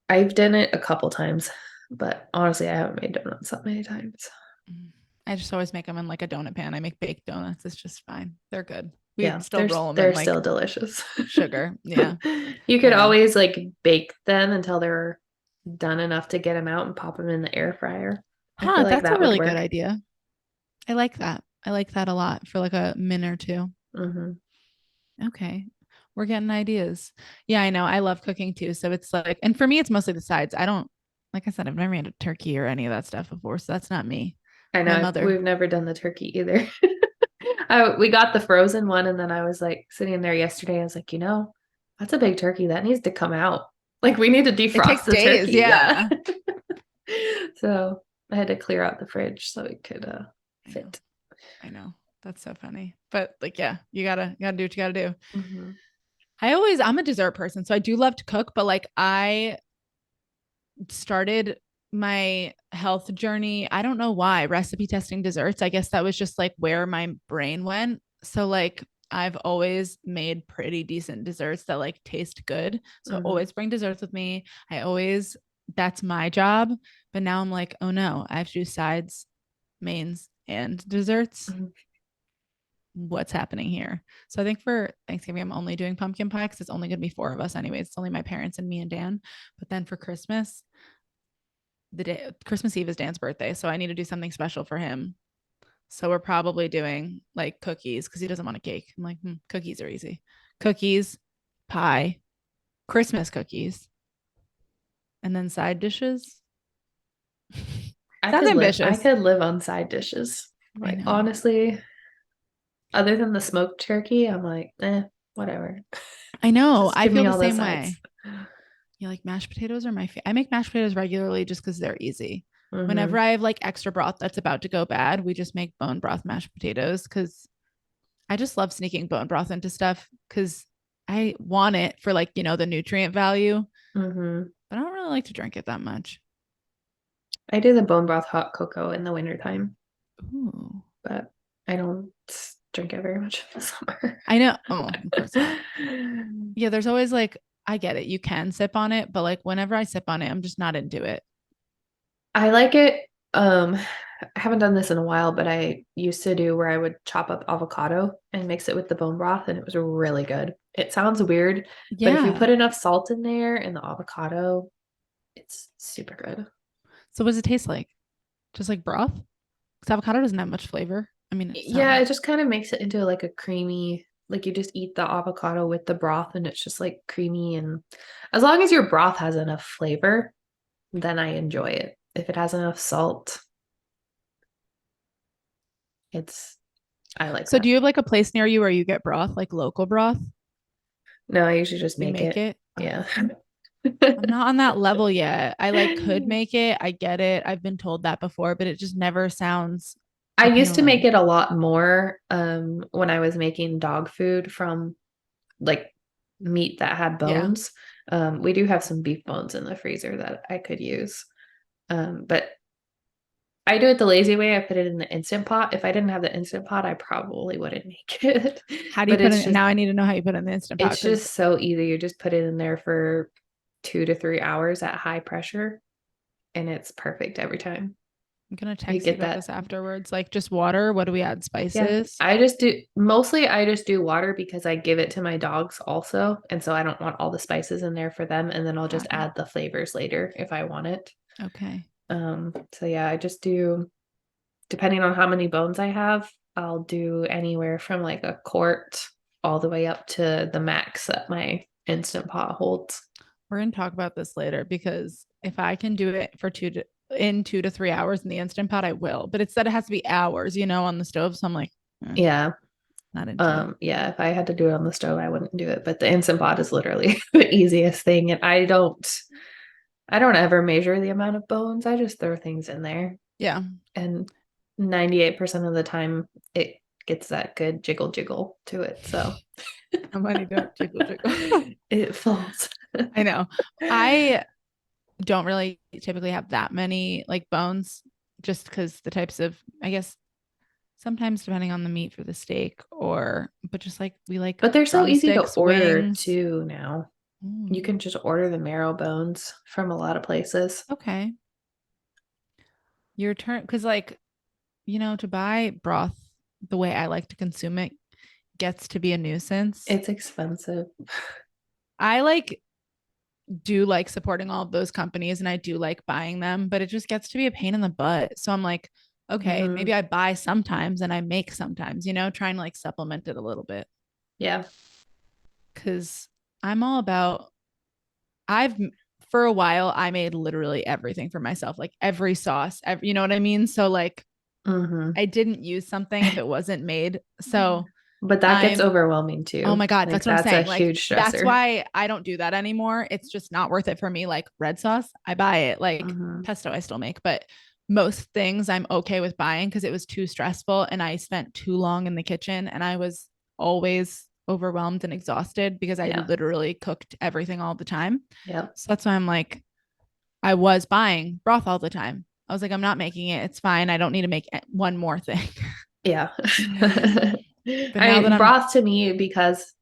[SPEAKER 1] I've done it a couple times, but honestly, I haven't made donuts that many times.
[SPEAKER 2] Mm. I just always make them in like a donut pan. I make baked donuts. It's just fine. They're good. We
[SPEAKER 1] Yeah,
[SPEAKER 2] still roll them in
[SPEAKER 1] they're
[SPEAKER 2] like
[SPEAKER 1] still delicious.
[SPEAKER 2] sugar. Yeah,
[SPEAKER 1] You
[SPEAKER 2] I
[SPEAKER 1] could
[SPEAKER 2] know.
[SPEAKER 1] always like bake them until they're done enough to get them out and pop them in the air fryer. I
[SPEAKER 2] Huh,
[SPEAKER 1] feel like
[SPEAKER 2] that's a
[SPEAKER 1] that would
[SPEAKER 2] really good
[SPEAKER 1] work.
[SPEAKER 2] idea. I like that. I like that a lot for like a minute or two.
[SPEAKER 1] hmm
[SPEAKER 2] Okay. We're getting ideas. Yeah, I know. I love cooking too. So it's like, and for me, it's mostly the sides. I don't, like I said, I've never made a turkey or any of that stuff before. So that's not me.
[SPEAKER 1] I
[SPEAKER 2] My
[SPEAKER 1] know
[SPEAKER 2] mother.
[SPEAKER 1] we've never done the turkey either. We got the frozen one, and then I was like sitting there yesterday. I was like, that's a big turkey. That needs to come out. Like we need to
[SPEAKER 2] It
[SPEAKER 1] defrost
[SPEAKER 2] takes
[SPEAKER 1] the
[SPEAKER 2] days.
[SPEAKER 1] turkey. Yeah.
[SPEAKER 2] Yeah.
[SPEAKER 1] So I had to clear out the fridge so it could
[SPEAKER 2] I know.
[SPEAKER 1] fit.
[SPEAKER 2] I know. That's so funny. But like, yeah, you gotta do what you gotta do.
[SPEAKER 1] hmm
[SPEAKER 2] I'm a dessert person. So I do love to cook, but like I started my health journey. I don't know why, recipe testing desserts. I guess that was just like where my brain went. So like I've always made pretty decent desserts that like taste good. So
[SPEAKER 1] Hmm.
[SPEAKER 2] always bring desserts with me. I always, that's my job. But now I'm like, oh no, I have to do sides, mains, and desserts. What's happening here? So I think for Thanksgiving, I'm only doing pumpkin pie because it's only going to be four of us anyways. It's only my parents and me and Dan. But then for Christmas, the day Christmas Eve is Dan's birthday. So I need to do something special for him. So we're probably doing like cookies because he doesn't want a cake. I'm like, cookies are easy. Cookies, pie, Christmas cookies, and then side dishes. Sounds
[SPEAKER 1] I
[SPEAKER 2] ambitious.
[SPEAKER 1] could live on side dishes.
[SPEAKER 2] I
[SPEAKER 1] Like
[SPEAKER 2] know.
[SPEAKER 1] honestly, other than the smoked turkey, I'm like, whatever.
[SPEAKER 2] I know.
[SPEAKER 1] Just
[SPEAKER 2] I
[SPEAKER 1] give
[SPEAKER 2] feel
[SPEAKER 1] me
[SPEAKER 2] the
[SPEAKER 1] all the
[SPEAKER 2] same
[SPEAKER 1] sides.
[SPEAKER 2] way. You like mashed potatoes are I make mashed potatoes regularly just because they're easy. Whenever
[SPEAKER 1] Hmm.
[SPEAKER 2] I have like extra broth that's about to go bad, we just make bone broth mashed potatoes because I just love sneaking bone broth into stuff because I want it for like, the nutrient value,
[SPEAKER 1] Hmm.
[SPEAKER 2] but I don't really like to drink it that much.
[SPEAKER 1] I do the bone broth hot cocoa in the wintertime,
[SPEAKER 2] Ooh.
[SPEAKER 1] but I don't drink it very much in the summer.
[SPEAKER 2] I know. Oh, of course not. Yeah, there's always like, I get it. You can sip on it, but like whenever I sip on it, I'm just not into it.
[SPEAKER 1] I like it. I haven't done this in a while, but I used to do where I would chop up avocado and mix it with the bone broth, and it was really good. It sounds weird, but if you
[SPEAKER 2] Yeah.
[SPEAKER 1] put enough salt in there and the avocado, it's super good.
[SPEAKER 2] So what does it taste like? Just like broth? Because avocado doesn't have much flavor. I mean,
[SPEAKER 1] Yeah,
[SPEAKER 2] some.
[SPEAKER 1] it just kind of makes it into like a creamy, like you just eat the avocado with the broth and it's just like creamy. And as long as your broth has enough flavor, then I enjoy it. If it has enough salt, it's, I like
[SPEAKER 2] So do
[SPEAKER 1] that.
[SPEAKER 2] you have like a place near you where you get broth, like local broth?
[SPEAKER 1] No, I usually just
[SPEAKER 2] You
[SPEAKER 1] make
[SPEAKER 2] make
[SPEAKER 1] it.
[SPEAKER 2] it?
[SPEAKER 1] Yeah.
[SPEAKER 2] I'm not on that level yet. I like could make it. I get it. I've been told that before, but it just never sounds
[SPEAKER 1] I used to make
[SPEAKER 2] appealing.
[SPEAKER 1] it a lot more when I was making dog food from like meat that had
[SPEAKER 2] Yeah.
[SPEAKER 1] bones. We do have some beef bones in the freezer that I could use. But I do it the lazy way. I put it in the Instant Pot. If I didn't have the Instant Pot, I probably wouldn't make it.
[SPEAKER 2] How do you
[SPEAKER 1] But
[SPEAKER 2] put it? Now I need to know how you put it in the Instant Pot
[SPEAKER 1] it's
[SPEAKER 2] because
[SPEAKER 1] just so easy. You just put it in there for 2 to 3 hours at high pressure, and it's perfect every time.
[SPEAKER 2] I'm gonna
[SPEAKER 1] You
[SPEAKER 2] text you
[SPEAKER 1] get
[SPEAKER 2] about
[SPEAKER 1] that.
[SPEAKER 2] this afterwards. Like just water. What do we add?
[SPEAKER 1] Yeah.
[SPEAKER 2] Spices?
[SPEAKER 1] I just do water because I give it to my dogs also. And so I don't want all the spices in there for them. And then I'll just
[SPEAKER 2] Got it.
[SPEAKER 1] add the flavors later if I want it.
[SPEAKER 2] Okay.
[SPEAKER 1] So yeah, I just do, depending on how many bones I have, I'll do anywhere from like a quart all the way up to the max that my Instant Pot holds.
[SPEAKER 2] We're gonna talk about this later because if I can do it for in 2 to 3 hours in the Instant Pot, I will. But it said it has to be hours, on the stove. So I'm like,
[SPEAKER 1] Yeah.
[SPEAKER 2] not into it.
[SPEAKER 1] Yeah, if I had to do it on the stove, I wouldn't do it. But the Instant Pot is literally the easiest thing. And I don't ever measure the amount of bones. I just throw things in there.
[SPEAKER 2] Yeah.
[SPEAKER 1] And 98% of the time it gets that good jiggle jiggle to it. So
[SPEAKER 2] Somebody don't jiggle jiggle.
[SPEAKER 1] it falls.
[SPEAKER 2] I know. I don't really typically have that many like bones just because the types of, I guess, sometimes depending on the meat for the steak but just like we like
[SPEAKER 1] But they're so easy to
[SPEAKER 2] drumsticks,
[SPEAKER 1] order
[SPEAKER 2] wings.
[SPEAKER 1] too now. You
[SPEAKER 2] Ooh,
[SPEAKER 1] can just order the marrow bones from a lot of places.
[SPEAKER 2] okay. Your turn. Because, like, to buy broth the way I like to consume it gets to be a nuisance.
[SPEAKER 1] It's expensive.
[SPEAKER 2] I like do like supporting all of those companies and I do like buying them, but it just gets to be a pain in the butt. So I'm like, okay, maybe
[SPEAKER 1] Hmm.
[SPEAKER 2] I buy sometimes and I make sometimes, trying to like supplement it a little bit.
[SPEAKER 1] Yeah.
[SPEAKER 2] Cause I'm all about, I've, for a while, I made literally everything for myself, like every sauce, you know what I mean? So like
[SPEAKER 1] Hmm.
[SPEAKER 2] I didn't use something if it wasn't made. So
[SPEAKER 1] But that gets
[SPEAKER 2] I'm
[SPEAKER 1] overwhelming
[SPEAKER 2] Oh
[SPEAKER 1] too.
[SPEAKER 2] my God,
[SPEAKER 1] Like
[SPEAKER 2] that's what I'm
[SPEAKER 1] that's a
[SPEAKER 2] saying. Like,
[SPEAKER 1] huge
[SPEAKER 2] that's
[SPEAKER 1] stressor.
[SPEAKER 2] why I don't do that anymore. It's just not worth it for me. Like, red sauce, I buy it. Like,
[SPEAKER 1] Hmm.
[SPEAKER 2] pesto, I still make, but most things I'm okay with buying because it was too stressful and I spent too long in the kitchen and I was always overwhelmed and exhausted because I
[SPEAKER 1] Yeah.
[SPEAKER 2] literally cooked everything all the time.
[SPEAKER 1] Yep.
[SPEAKER 2] So that's why I'm like, I was buying broth all the time. I was like, I'm not making it. It's fine. I don't need to make one more thing.
[SPEAKER 1] Yeah.
[SPEAKER 2] But
[SPEAKER 1] I
[SPEAKER 2] now that
[SPEAKER 1] mean,
[SPEAKER 2] I'm
[SPEAKER 1] broth to me, because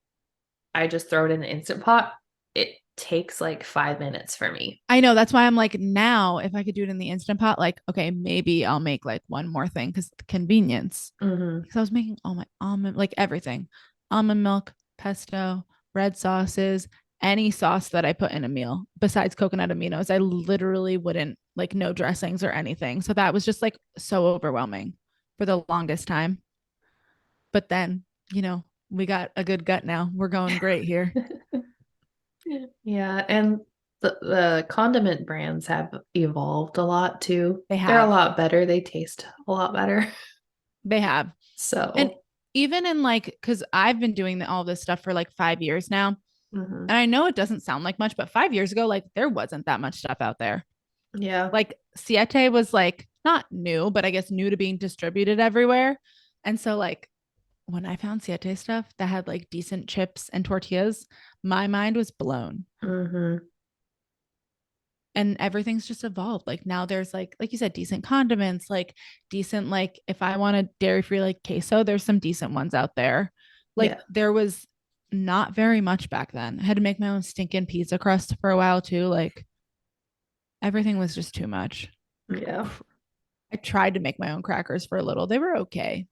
[SPEAKER 1] I just throw it in the Instant Pot, it takes like 5 minutes for me.
[SPEAKER 2] I know that's why I'm like now if I could do it in the Instant Pot, like, okay, maybe I'll make like one more thing because convenience.
[SPEAKER 1] Hmm.
[SPEAKER 2] Because I was making all my almond, like everything, almond milk, pesto, red sauces, any sauce that I put in a meal besides coconut aminos. I literally wouldn't like no dressings or anything. So that was just like so overwhelming for the longest time. But then, we got a good gut now. We're going great here.
[SPEAKER 1] Yeah, and the condiment brands have evolved a lot too.
[SPEAKER 2] They
[SPEAKER 1] They're a
[SPEAKER 2] have.
[SPEAKER 1] lot better. They taste a lot better.
[SPEAKER 2] They have. And
[SPEAKER 1] So,
[SPEAKER 2] even in like, because I've been doing all this stuff for like 5 years now.
[SPEAKER 1] mhm.
[SPEAKER 2] And I know it doesn't sound like much, but 5 years ago, like there wasn't that much stuff out there.
[SPEAKER 1] Yeah.
[SPEAKER 2] Like Siete was like not new, but I guess new to being distributed everywhere. And so, like, when I found Siete stuff that had like decent chips and tortillas, my mind was blown.
[SPEAKER 1] Hmm.
[SPEAKER 2] And everything's just evolved. Like now there's like you said, decent condiments, like decent, like if I want a dairy free like queso, there's some decent ones out there. Like
[SPEAKER 1] Yeah.
[SPEAKER 2] there was not very much back then. I had to make my own stinking pizza crust for a while too. Like everything was just too much.
[SPEAKER 1] Yeah.
[SPEAKER 2] I tried to make my own crackers for a little. They were okay.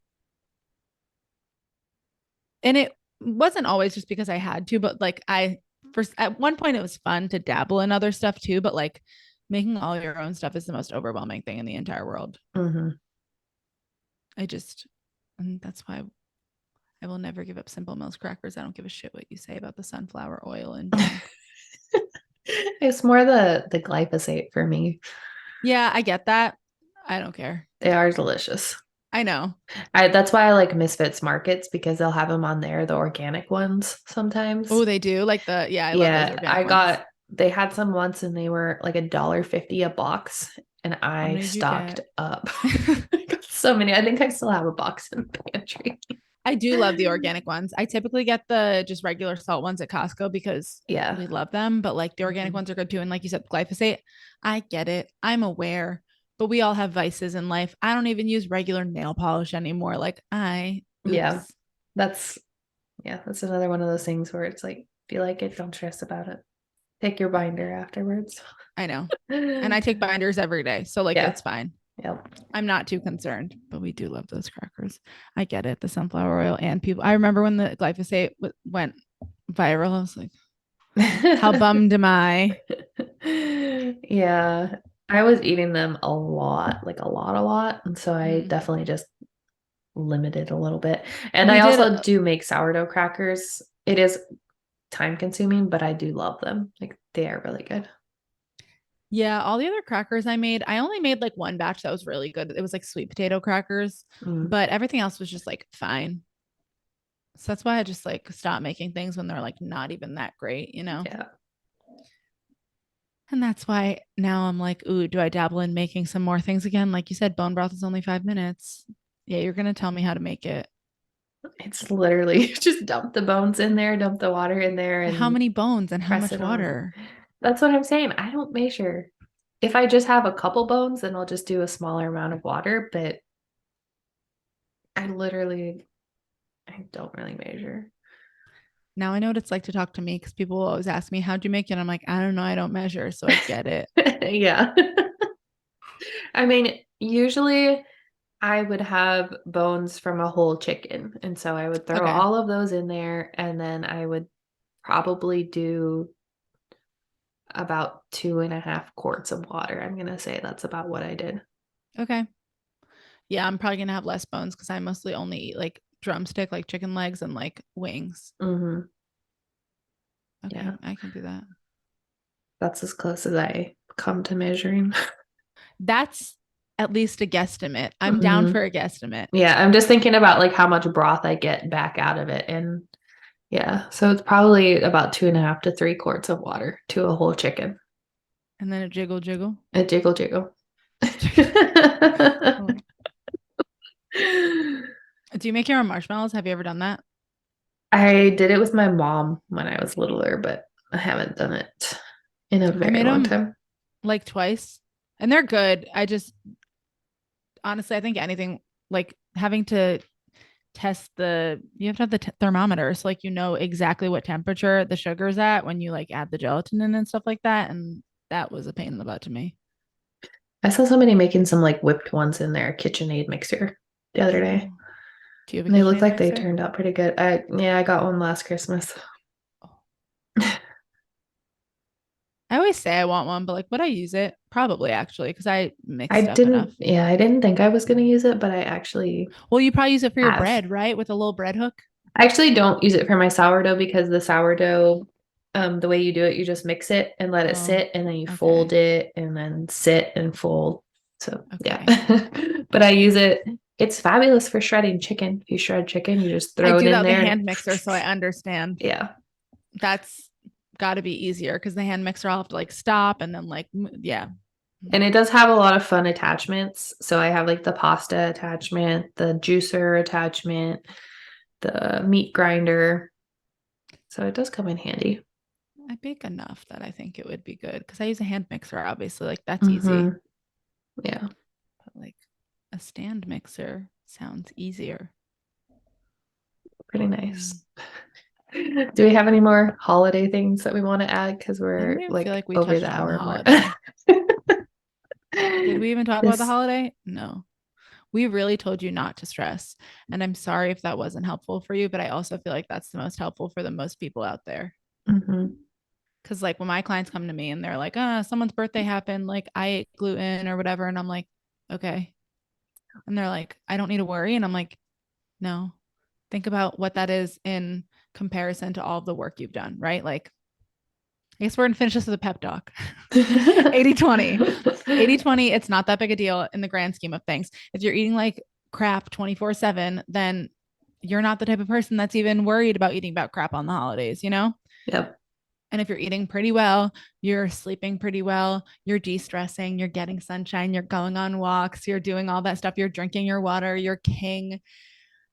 [SPEAKER 2] And it wasn't always just because I had to, but like first at one point it was fun to dabble in other stuff too, but like making all your own stuff is the most overwhelming thing in the entire world.
[SPEAKER 1] Hmm.
[SPEAKER 2] I just and that's why I will never give up Simple Mills crackers. I don't give a shit what you say about the sunflower oil and junk.
[SPEAKER 1] It's more the glyphosate for me.
[SPEAKER 2] Yeah, I get that. I don't care.
[SPEAKER 1] They are delicious.
[SPEAKER 2] I know.
[SPEAKER 1] That's why I like Misfits Markets, because they'll have them on there, the organic ones
[SPEAKER 2] Oh,
[SPEAKER 1] sometimes.
[SPEAKER 2] they do like yeah, I love those
[SPEAKER 1] Yeah,
[SPEAKER 2] organic ones.
[SPEAKER 1] they had some once and they were like $1.50 a box, and
[SPEAKER 2] How
[SPEAKER 1] I
[SPEAKER 2] many did you
[SPEAKER 1] stocked
[SPEAKER 2] get?
[SPEAKER 1] up. I got so many. I think I still have a box in the pantry.
[SPEAKER 2] I do love the organic ones. I typically get the just regular salt ones at Costco because
[SPEAKER 1] Yeah.
[SPEAKER 2] we love them, but like the organic
[SPEAKER 1] Mhm.
[SPEAKER 2] ones are good too. And like you said, glyphosate, I get it. I'm aware, but we all have vices in life. I don't even use regular nail polish anymore. Like
[SPEAKER 1] Yeah.
[SPEAKER 2] oops.
[SPEAKER 1] That's that's another one of those things where it's like, if you like it, don't stress about it. Take your binder afterwards.
[SPEAKER 2] I know. And I take binders every day. So like
[SPEAKER 1] Yeah.
[SPEAKER 2] it's fine.
[SPEAKER 1] Yep.
[SPEAKER 2] I'm not too concerned, but we do love those crackers. I get it. The sunflower oil and people. I remember when the glyphosate went viral. I was like, how bummed am I?
[SPEAKER 1] Yeah. I was eating them a lot, like a lot. And so I
[SPEAKER 2] Mm.
[SPEAKER 1] definitely just limited a little bit. And I
[SPEAKER 2] We did.
[SPEAKER 1] also do make sourdough crackers. It is time consuming, but I do love them. Like they are really good.
[SPEAKER 2] Yeah, all the other crackers I made, I only made like one batch that was really good. It was like sweet potato crackers,
[SPEAKER 1] Mm,
[SPEAKER 2] but everything else was just like fine. So that's why I just like stopped making things when they're like not even that great.
[SPEAKER 1] yeah.
[SPEAKER 2] And that's why now I'm like, ooh, do I dabble in making some more things again? Like you said, bone broth is only 5 minutes. Yeah, you're gonna tell me how to make it.
[SPEAKER 1] It's literally just dump the bones in there, dump the water in there,
[SPEAKER 2] How
[SPEAKER 1] and
[SPEAKER 2] many bones and how
[SPEAKER 1] press
[SPEAKER 2] much
[SPEAKER 1] it on.
[SPEAKER 2] water?
[SPEAKER 1] That's what I'm saying. I don't measure. If I just have a couple bones, then I'll just do a smaller amount of water, but I don't really measure.
[SPEAKER 2] Now I know what it's like to talk to me because people will always ask me, how'd you make it? I'm like, I don't know. I don't measure. So I get it.
[SPEAKER 1] Yeah. I mean, usually I would have bones from a whole chicken. And so I would throw
[SPEAKER 2] Okay.
[SPEAKER 1] all of those in there, and then I would probably do about 2.5 quarts of water. I'm gonna say that's about what I did.
[SPEAKER 2] Okay. Yeah, I'm probably gonna have less bones because I mostly only eat like drumstick, like chicken legs and like wings.
[SPEAKER 1] Hmm.
[SPEAKER 2] Okay,
[SPEAKER 1] Yeah,
[SPEAKER 2] I can do that.
[SPEAKER 1] that's as close as I come to measuring.
[SPEAKER 2] That's at least a guesstimate. I'm down
[SPEAKER 1] Hmm.
[SPEAKER 2] for a guesstimate.
[SPEAKER 1] Yeah, I'm just thinking about like how much broth I get back out of it. And yeah, so it's probably about 2.5 to 3 quarts of water to a whole chicken.
[SPEAKER 2] And then a jiggle jiggle.
[SPEAKER 1] A jiggle jiggle.
[SPEAKER 2] Oh. Do you make your own marshmallows? Have you ever done that?
[SPEAKER 1] I did it with my mom when I was littler, but I haven't done it in a
[SPEAKER 2] I
[SPEAKER 1] very
[SPEAKER 2] made
[SPEAKER 1] long
[SPEAKER 2] them
[SPEAKER 1] time.
[SPEAKER 2] like twice and they're good. I just honestly, I think anything like having to test you have to have the thermometer. So like, you know exactly what temperature the sugar's at when you like add the gelatin in and stuff like that. And that was a pain in the butt to me.
[SPEAKER 1] I saw somebody making some like whipped ones in their KitchenAid mixer the other day.
[SPEAKER 2] Oh, do you have a
[SPEAKER 1] And they look
[SPEAKER 2] KitchenAid
[SPEAKER 1] like they
[SPEAKER 2] mixer?
[SPEAKER 1] turned out pretty good. I got one last Christmas.
[SPEAKER 2] Oh. I always say I want one, but like, would I use it? Probably actually, because I mix stuff enough.
[SPEAKER 1] I didn't think I was gonna use it, but I actually
[SPEAKER 2] Well, you probably use it for your
[SPEAKER 1] have.
[SPEAKER 2] bread, right? With a little bread hook.
[SPEAKER 1] I actually don't use it for my sourdough because the sourdough, the way you do it, you just mix it and let it
[SPEAKER 2] Oh,
[SPEAKER 1] sit and then you fold
[SPEAKER 2] okay.
[SPEAKER 1] it and then sit and fold. So yeah.
[SPEAKER 2] Okay.
[SPEAKER 1] But I use it. It's fabulous for shredding chicken. If you shred chicken, you just
[SPEAKER 2] I
[SPEAKER 1] throw it
[SPEAKER 2] do that
[SPEAKER 1] in
[SPEAKER 2] with a
[SPEAKER 1] there and
[SPEAKER 2] hand mixer, so I understand.
[SPEAKER 1] yeah.
[SPEAKER 2] That's got to be easier because the hand mixer I'll have to like stop and then like yeah.
[SPEAKER 1] And it does have a lot of fun attachments. So I have like the pasta attachment, the juicer attachment, the meat grinder. So it does come in handy.
[SPEAKER 2] I bake enough that I think it would be good because I use a hand mixer, obviously. Like that's easy.
[SPEAKER 1] Hmm. Yeah,
[SPEAKER 2] But like a stand mixer sounds easier.
[SPEAKER 1] pretty
[SPEAKER 2] Mm.
[SPEAKER 1] nice. Do we have any more holiday things that we want to add? Because
[SPEAKER 2] I don't
[SPEAKER 1] we're
[SPEAKER 2] even feel
[SPEAKER 1] like
[SPEAKER 2] like we
[SPEAKER 1] over
[SPEAKER 2] touched
[SPEAKER 1] the
[SPEAKER 2] on the
[SPEAKER 1] hour mark.
[SPEAKER 2] holiday. Did we even talk about the
[SPEAKER 1] This,
[SPEAKER 2] holiday? No. We really told you not to stress. And I'm sorry if that wasn't helpful for you, but I also feel like that's the most helpful for the most people out there.
[SPEAKER 1] mhm.
[SPEAKER 2] Cause like when my clients come to me and they're like, someone's birthday happened, like I ate gluten or whatever. And I'm like, okay. And they're like, I don't need to worry. And I'm like, no, think about what that is in comparison to all of the work you've done, right? Like, I guess we're going to finish this with a pep talk. 80/20. 80/20, it's not that big a deal in the grand scheme of things. If you're eating like crap 24/7, then you're not the type of person that's even worried about eating about crap on the holidays, you know?
[SPEAKER 1] Yep.
[SPEAKER 2] And if you're eating pretty well, you're sleeping pretty well, you're de stressing, you're getting sunshine, you're going on walks, you're doing all that stuff, you're drinking your water, you're king,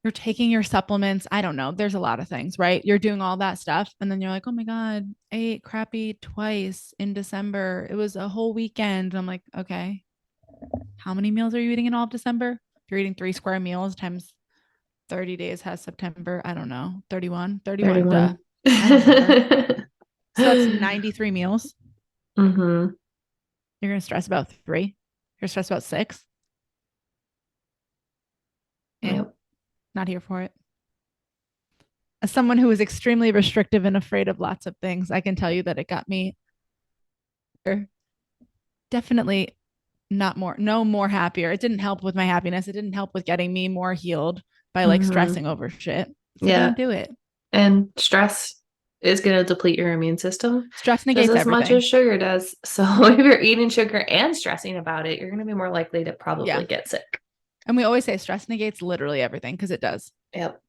[SPEAKER 2] you're taking your supplements. I don't know. There's a lot of things, right? You're doing all that stuff. And then you're like, oh my God, I ate crappy twice in December. It was a whole weekend. I'm like, okay, how many meals are you eating in all of December? If you're eating 3 square meals times 30 days has September, I don't know, 31, 31. Duh.
[SPEAKER 1] 31.
[SPEAKER 2] I don't remember. So that's 93 meals.
[SPEAKER 1] Hmm.
[SPEAKER 2] You're going to stress about three. You're stressed about six. Eh,
[SPEAKER 1] Yep.
[SPEAKER 2] not here for it. As someone who is extremely restrictive and afraid of lots of things, I can tell you that it got me definitely not more, no more happier. It didn't help with my happiness. It didn't help with getting me more healed by like
[SPEAKER 1] Hmm.
[SPEAKER 2] stressing over shit. So don't
[SPEAKER 1] Yeah.
[SPEAKER 2] do it.
[SPEAKER 1] And stress is going to deplete your immune system
[SPEAKER 2] Stress
[SPEAKER 1] just
[SPEAKER 2] negates
[SPEAKER 1] as much as
[SPEAKER 2] everything.
[SPEAKER 1] sugar does. So if you're eating sugar and stressing about it, you're going to be more likely to
[SPEAKER 2] Yeah.
[SPEAKER 1] probably get sick.
[SPEAKER 2] And we always say stress negates literally everything because it does.
[SPEAKER 1] Yep.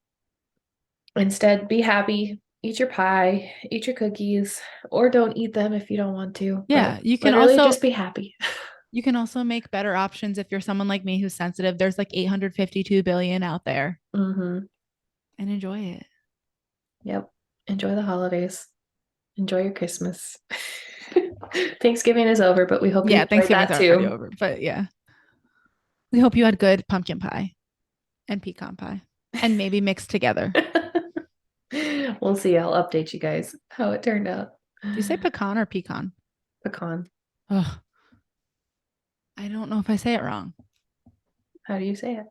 [SPEAKER 1] Instead, be happy, eat your pie, eat your cookies, or don't eat them if you don't want to,
[SPEAKER 2] Yeah.
[SPEAKER 1] but literally just be happy.
[SPEAKER 2] You can also make better options if you're someone like me who's sensitive. There's like 852 billion out there
[SPEAKER 1] Hmm.
[SPEAKER 2] and enjoy it.
[SPEAKER 1] Yep. Enjoy the holidays. Enjoy your Christmas. Thanksgiving is over, but we hope you
[SPEAKER 2] Yeah.
[SPEAKER 1] enjoyed
[SPEAKER 2] Thanksgiving's
[SPEAKER 1] that
[SPEAKER 2] already
[SPEAKER 1] too.
[SPEAKER 2] over. But yeah, we hope you had good pumpkin pie and pecan pie and maybe mixed together.
[SPEAKER 1] We'll see. I'll update you guys how it turned out.
[SPEAKER 2] Do you say pecan or pecan?
[SPEAKER 1] Pecan.
[SPEAKER 2] Ugh, I don't know if I say it wrong.
[SPEAKER 1] How do you say it?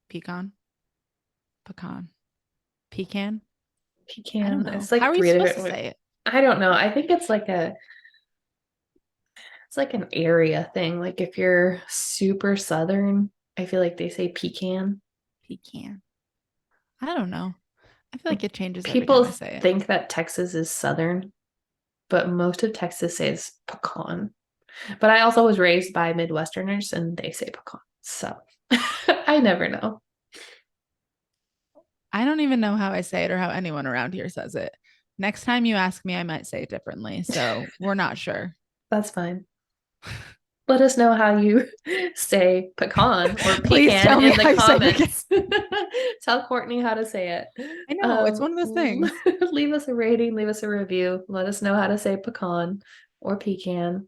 [SPEAKER 2] Pecan, pecan, pecan. I don't
[SPEAKER 1] Pecan.
[SPEAKER 2] know.
[SPEAKER 1] It's
[SPEAKER 2] How
[SPEAKER 1] like
[SPEAKER 2] are you
[SPEAKER 1] three
[SPEAKER 2] supposed to
[SPEAKER 1] different.
[SPEAKER 2] say it?
[SPEAKER 1] I don't know. I think it's like an area thing. Like if you're super southern, I feel like they say pecan.
[SPEAKER 2] Pecan. I don't know. I feel like it changes every
[SPEAKER 1] People
[SPEAKER 2] time I say it.
[SPEAKER 1] think that Texas is southern, but most of Texas says pecan. But I also was raised by Midwesterners and they say pecan. So I never know.
[SPEAKER 2] I don't even know how I say it or how anyone around here says it. Next time you ask me, I might say it differently. So we're not sure.
[SPEAKER 1] That's fine. Let us know how you say pecan or
[SPEAKER 2] Please
[SPEAKER 1] pecan
[SPEAKER 2] tell me
[SPEAKER 1] in the
[SPEAKER 2] how you say pecan.
[SPEAKER 1] comments. Tell Courtney how to say it.
[SPEAKER 2] I know it's one of those things.
[SPEAKER 1] Leave us a rating, leave us a review. Let us know how to say pecan or pecan,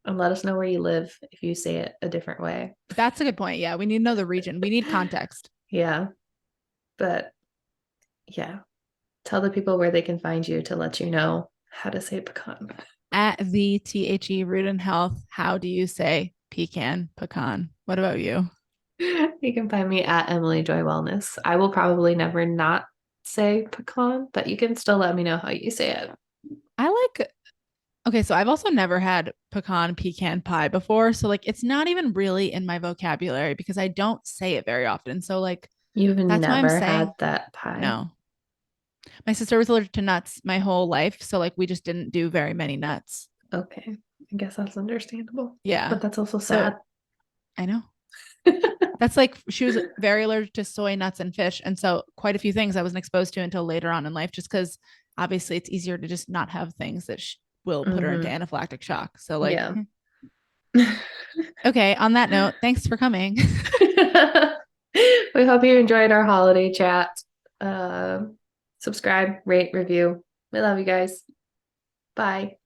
[SPEAKER 1] and let us know where you live if you say it a different way.
[SPEAKER 2] That's a good point. Yeah, we need to know the region. We need context.
[SPEAKER 1] Yeah. But yeah, tell the people where they can find you to let you know how to say pecan.
[SPEAKER 2] At the THE Root and Health, how do you say pecan? What about you?
[SPEAKER 1] You can find me at Emily Joy Wellness. I will probably never not say pecan, but you can still let me know how you say it.
[SPEAKER 2] I like, okay, so I've also never had pecan pie before. So, like, it's not even really in my vocabulary because I don't say it very often. So, like,
[SPEAKER 1] You've
[SPEAKER 2] that's why I'm
[SPEAKER 1] never had
[SPEAKER 2] saying
[SPEAKER 1] that pie.
[SPEAKER 2] no. My sister was allergic to nuts my whole life. So, like, we just didn't do very many nuts.
[SPEAKER 1] Okay. I guess that's understandable.
[SPEAKER 2] Yeah.
[SPEAKER 1] But that's also
[SPEAKER 2] So,
[SPEAKER 1] sad.
[SPEAKER 2] I know. That's like she was very allergic to soy, nuts, and fish. And so quite a few things I wasn't exposed to until later on in life, just because obviously it's easier to just not have things that will put her into
[SPEAKER 1] Hmm.
[SPEAKER 2] anaphylactic shock. So, like,
[SPEAKER 1] Yeah.
[SPEAKER 2] okay, on that note, thanks for coming.
[SPEAKER 1] We hope you enjoyed our holiday chat. Uh, Subscribe, rate, review. We love you guys. Bye.